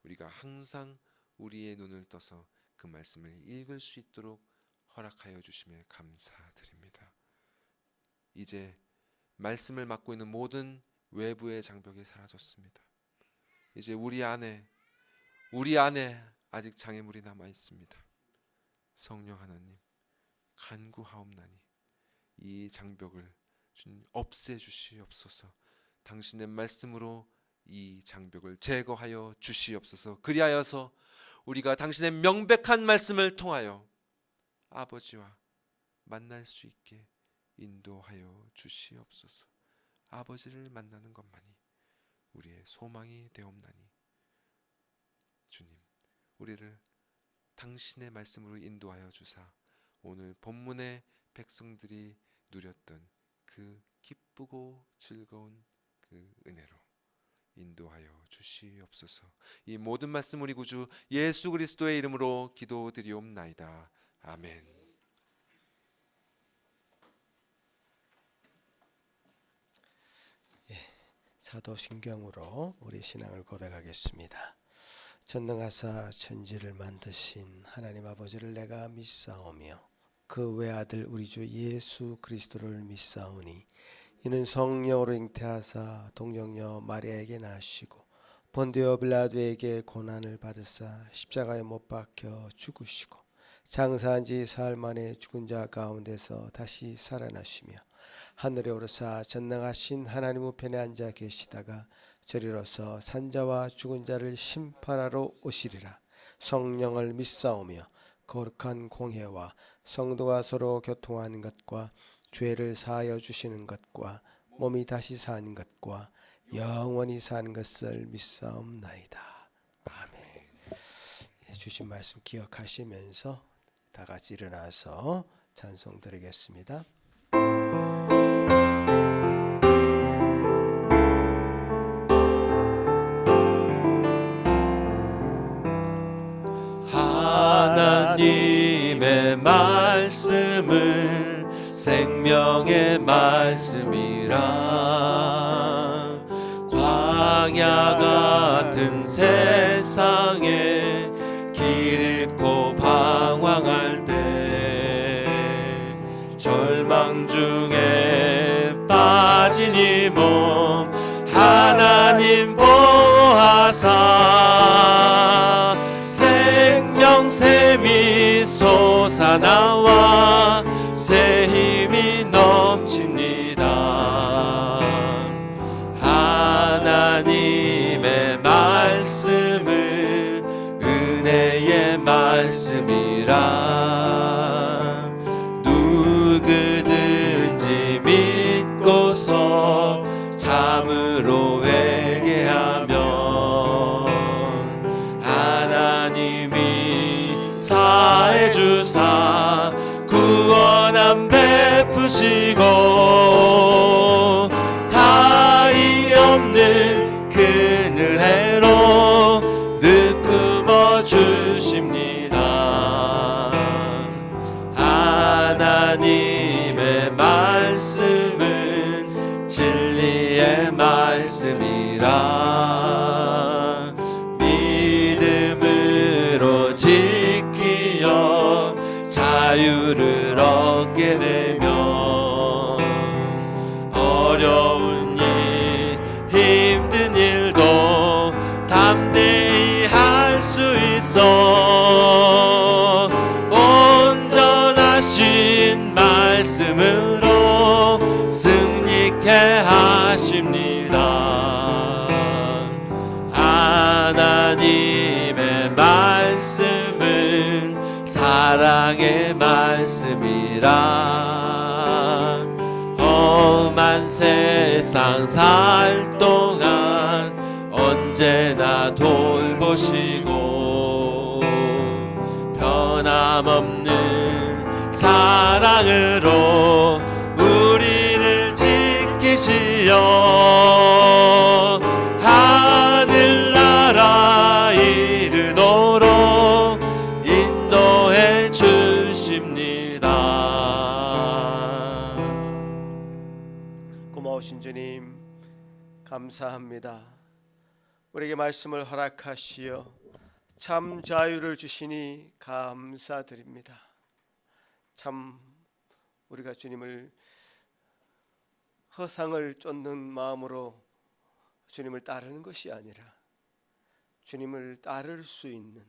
우리가 항상 우리의 눈을 떠서 그 말씀을 읽을 수 있도록 허락하여 주심에 감사드립니다. 이제 말씀을 맡고 있는 모든 외부의 장벽이 사라졌습니다. 이제 우리 안에 아직 장애물이 남아 있습니다. 성령 하나님, 간구하옵나니 이 장벽을 주님 없애 주시옵소서. 당신의 말씀으로 이 장벽을 제거하여 주시옵소서. 그리하여서 우리가 당신의 명백한 말씀을 통하여 아버지와 만날 수 있게 인도하여 주시옵소서. 아버지를 만나는 것만이 우리의 소망이 되옵나니 주님, 우리를 당신의 말씀으로 인도하여 주사 오늘 본문의 백성들이 누렸던 그 기쁘고 즐거운 그 은혜로 인도하여 주시옵소서. 이 모든 말씀 우리 구주 예수 그리스도의 이름으로 기도드리옵나이다. 아멘. 사도신경으로 우리 신앙을 고백하겠습니다. 전능하사 천지를 만드신 하나님 아버지를 내가 믿사오며 그 외아들 우리 주 예수 그리스도를 믿사오니 이는 성령으로 잉태하사 동정녀 마리아에게 나시고 본디오 빌라도에게 고난을 받으사 십자가에 못 박혀 죽으시고 장사한 지 사흘 만에 죽은 자 가운데서 다시 살아나시며 하늘에 오르사 전능하신 하나님 우편에 앉아 계시다가 저리로서 산자와 죽은 자를 심판하러 오시리라. 성령을 믿사오며 거룩한 공회와 성도가 서로 교통하는 것과 죄를 사하여 주시는 것과 몸이 다시 사는 것과 영원히 사는 것을 믿사옵나이다. 아멘. 주신 말씀 기억하시면서 다 같이 일어나서 찬송 드리겠습니다. 하나님의 말씀은 생명의 말씀이라. 광야 같은 세상에 길 잃고 방황할 때 절망 중에 빠진 이 몸 하나님 보호하사 샘이 솟아나와 새 힘이 넘칩니다. 하나님의 말씀은 은혜의 말씀이라. 누구든지 믿고서 참으로 회개하면 사해 주사 구원함 베푸시고 다이 없는 그 은혜로 늘 품어 주십니다. 하나님의 말씀은 진리의 말씀이라. 믿음으로 자유를 얻게 되면 어려운 일 힘든 일도 담대히 할 수 있어. 온전하신 말씀으로 승리케 하십니다. 하나님의 말씀은 사랑의 말씀이라. 험한 세상 살 동안 언제나 돌보시고 변함없는 사랑으로 우리를 지키시어 하늘나라 이르도록 인도해 주십니다. 고마우신 주님 감사합니다. 우리에게 말씀을 허락하시어 참 자유를 주시니 감사드립니다. 참 우리가 주님을 허상을 쫓는 마음으로 주님을 따르는 것이 아니라 주님을 따를 수 있는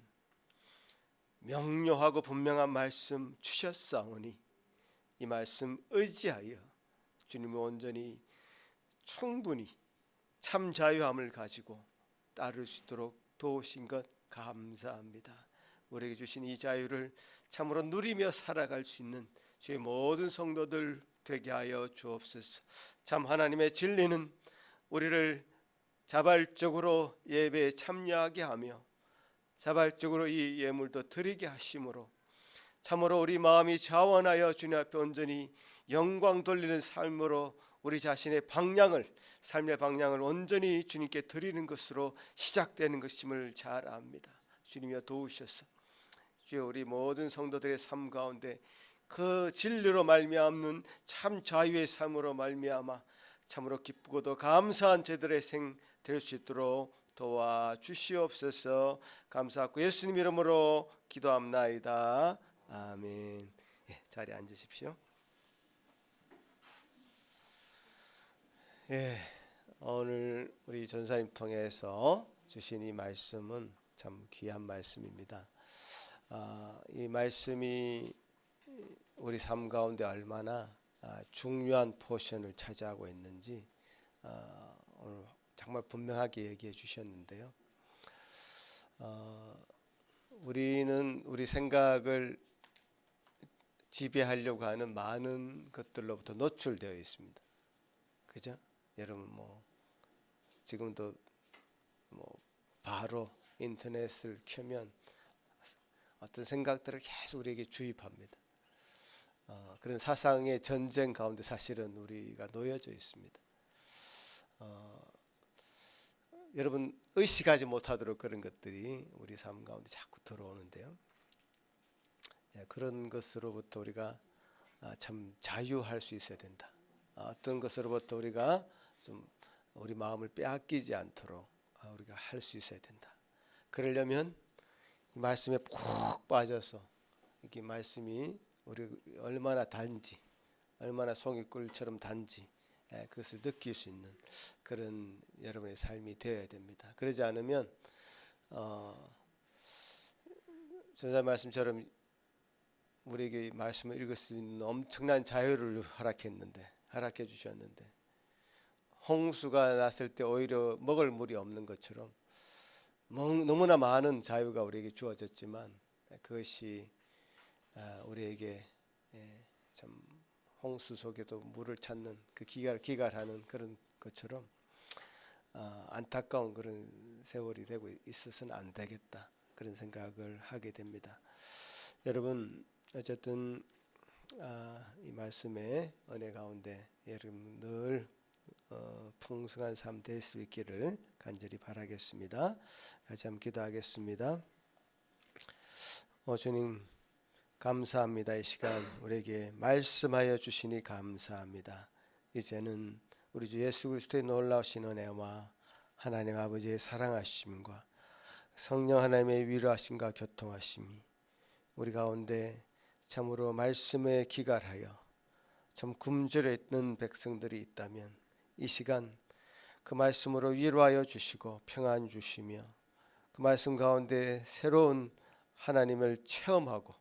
명료하고 분명한 말씀 주셨사오니 이 말씀 의지하여 주님을 온전히 충분히 참 자유함을 가지고 따를 수 있도록 도우신 것 감사합니다. 우리에게 주신 이 자유를 참으로 누리며 살아갈 수 있는 주의 모든 성도들 되게 하여 주옵소서. 참 하나님의 진리는 우리를 자발적으로 예배에 참여하게 하며 자발적으로 이 예물도 드리게 하심으로 참으로 우리 마음이 자원하여 주님 앞에 온전히 영광 돌리는 삶으로 우리 자신의 방향을, 삶의 방향을 온전히 주님께 드리는 것으로 시작되는 것임을 잘 압니다. 주님이여 도우셔서 주여 우리 모든 성도들의 삶 가운데 그 진리로 말미암는 참 자유의 삶으로 말미암아 참으로 기쁘고도 감사한 제들의 생 될 수 있도록 도와주시옵소서. 감사하고 예수님 이름으로 기도합나이다. 아멘. 자리에 앉으십시오. 오늘 우리 전사님 통해서 주신 이 말씀은 참 귀한 말씀입니다. 이 말씀이 우리 삶 가운데 얼마나 중요한 포션을 차지하고 있는지 오늘 정말 분명하게 얘기해 주셨는데요. 우리는 우리 생각을 지배하려고 하는 많은 것들로부터 노출되어 있습니다. 그죠? 여러분 지금도 바로 인터넷을 켜면 어떤 생각들을 계속 우리에게 주입합니다. 그런 사상의 전쟁 가운데 사실은 우리가 놓여져 있습니다. 여러분 의식하지 못하도록 그런 것들이 우리 삶 가운데 자꾸 들어오는데요. 그런 것으로부터 우리가 참 자유할 수 있어야 된다. 어떤 것으로부터 우리가 좀 우리 마음을 빼앗기지 않도록 우리가 할 수 있어야 된다. 그러려면 이 말씀에 푹 빠져서 이 말씀이 우리 얼마나 단지, 얼마나 송이꿀처럼 단지 그것을 느낄 수 있는 그런 여러분의 삶이 되어야 됩니다. 그러지 않으면 전사 말씀처럼 우리에게 말씀을 읽을 수 있는 엄청난 자유를 허락해 주셨는데 홍수가 났을 때 오히려 먹을 물이 없는 것처럼 너무나 많은 자유가 우리에게 주어졌지만 그것이 우리에게 참 홍수 속에도 물을 찾는 그 기갈하는 그런 것처럼 안타까운 그런 세월이 되고 있어서는 안 되겠다 그런 생각을 하게 됩니다. 여러분 어쨌든 이 말씀의 은혜 가운데 여러분 늘 풍성한 삶 될 수 있기를 간절히 바라겠습니다. 같이 한번 기도하겠습니다. 주님 감사합니다. 이 시간 우리에게 말씀하여 주시니 감사합니다. 이제는 우리 주 예수 그리스도의 놀라우신 은혜와 하나님 아버지의 사랑하심과 성령 하나님의 위로하심과 교통하심이 우리 가운데 참으로 말씀에 기갈하여 참 굶주려 있는 백성들이 있다면 이 시간 그 말씀으로 위로하여 주시고 평안 주시며 그 말씀 가운데 새로운 하나님을 체험하고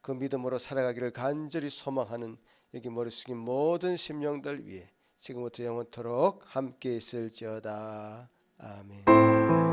그 믿음으로 살아가기를 간절히 소망하는 여기 머리 숙인 모든 심령들 위해 지금부터 영원토록 함께 있을지어다. 아멘.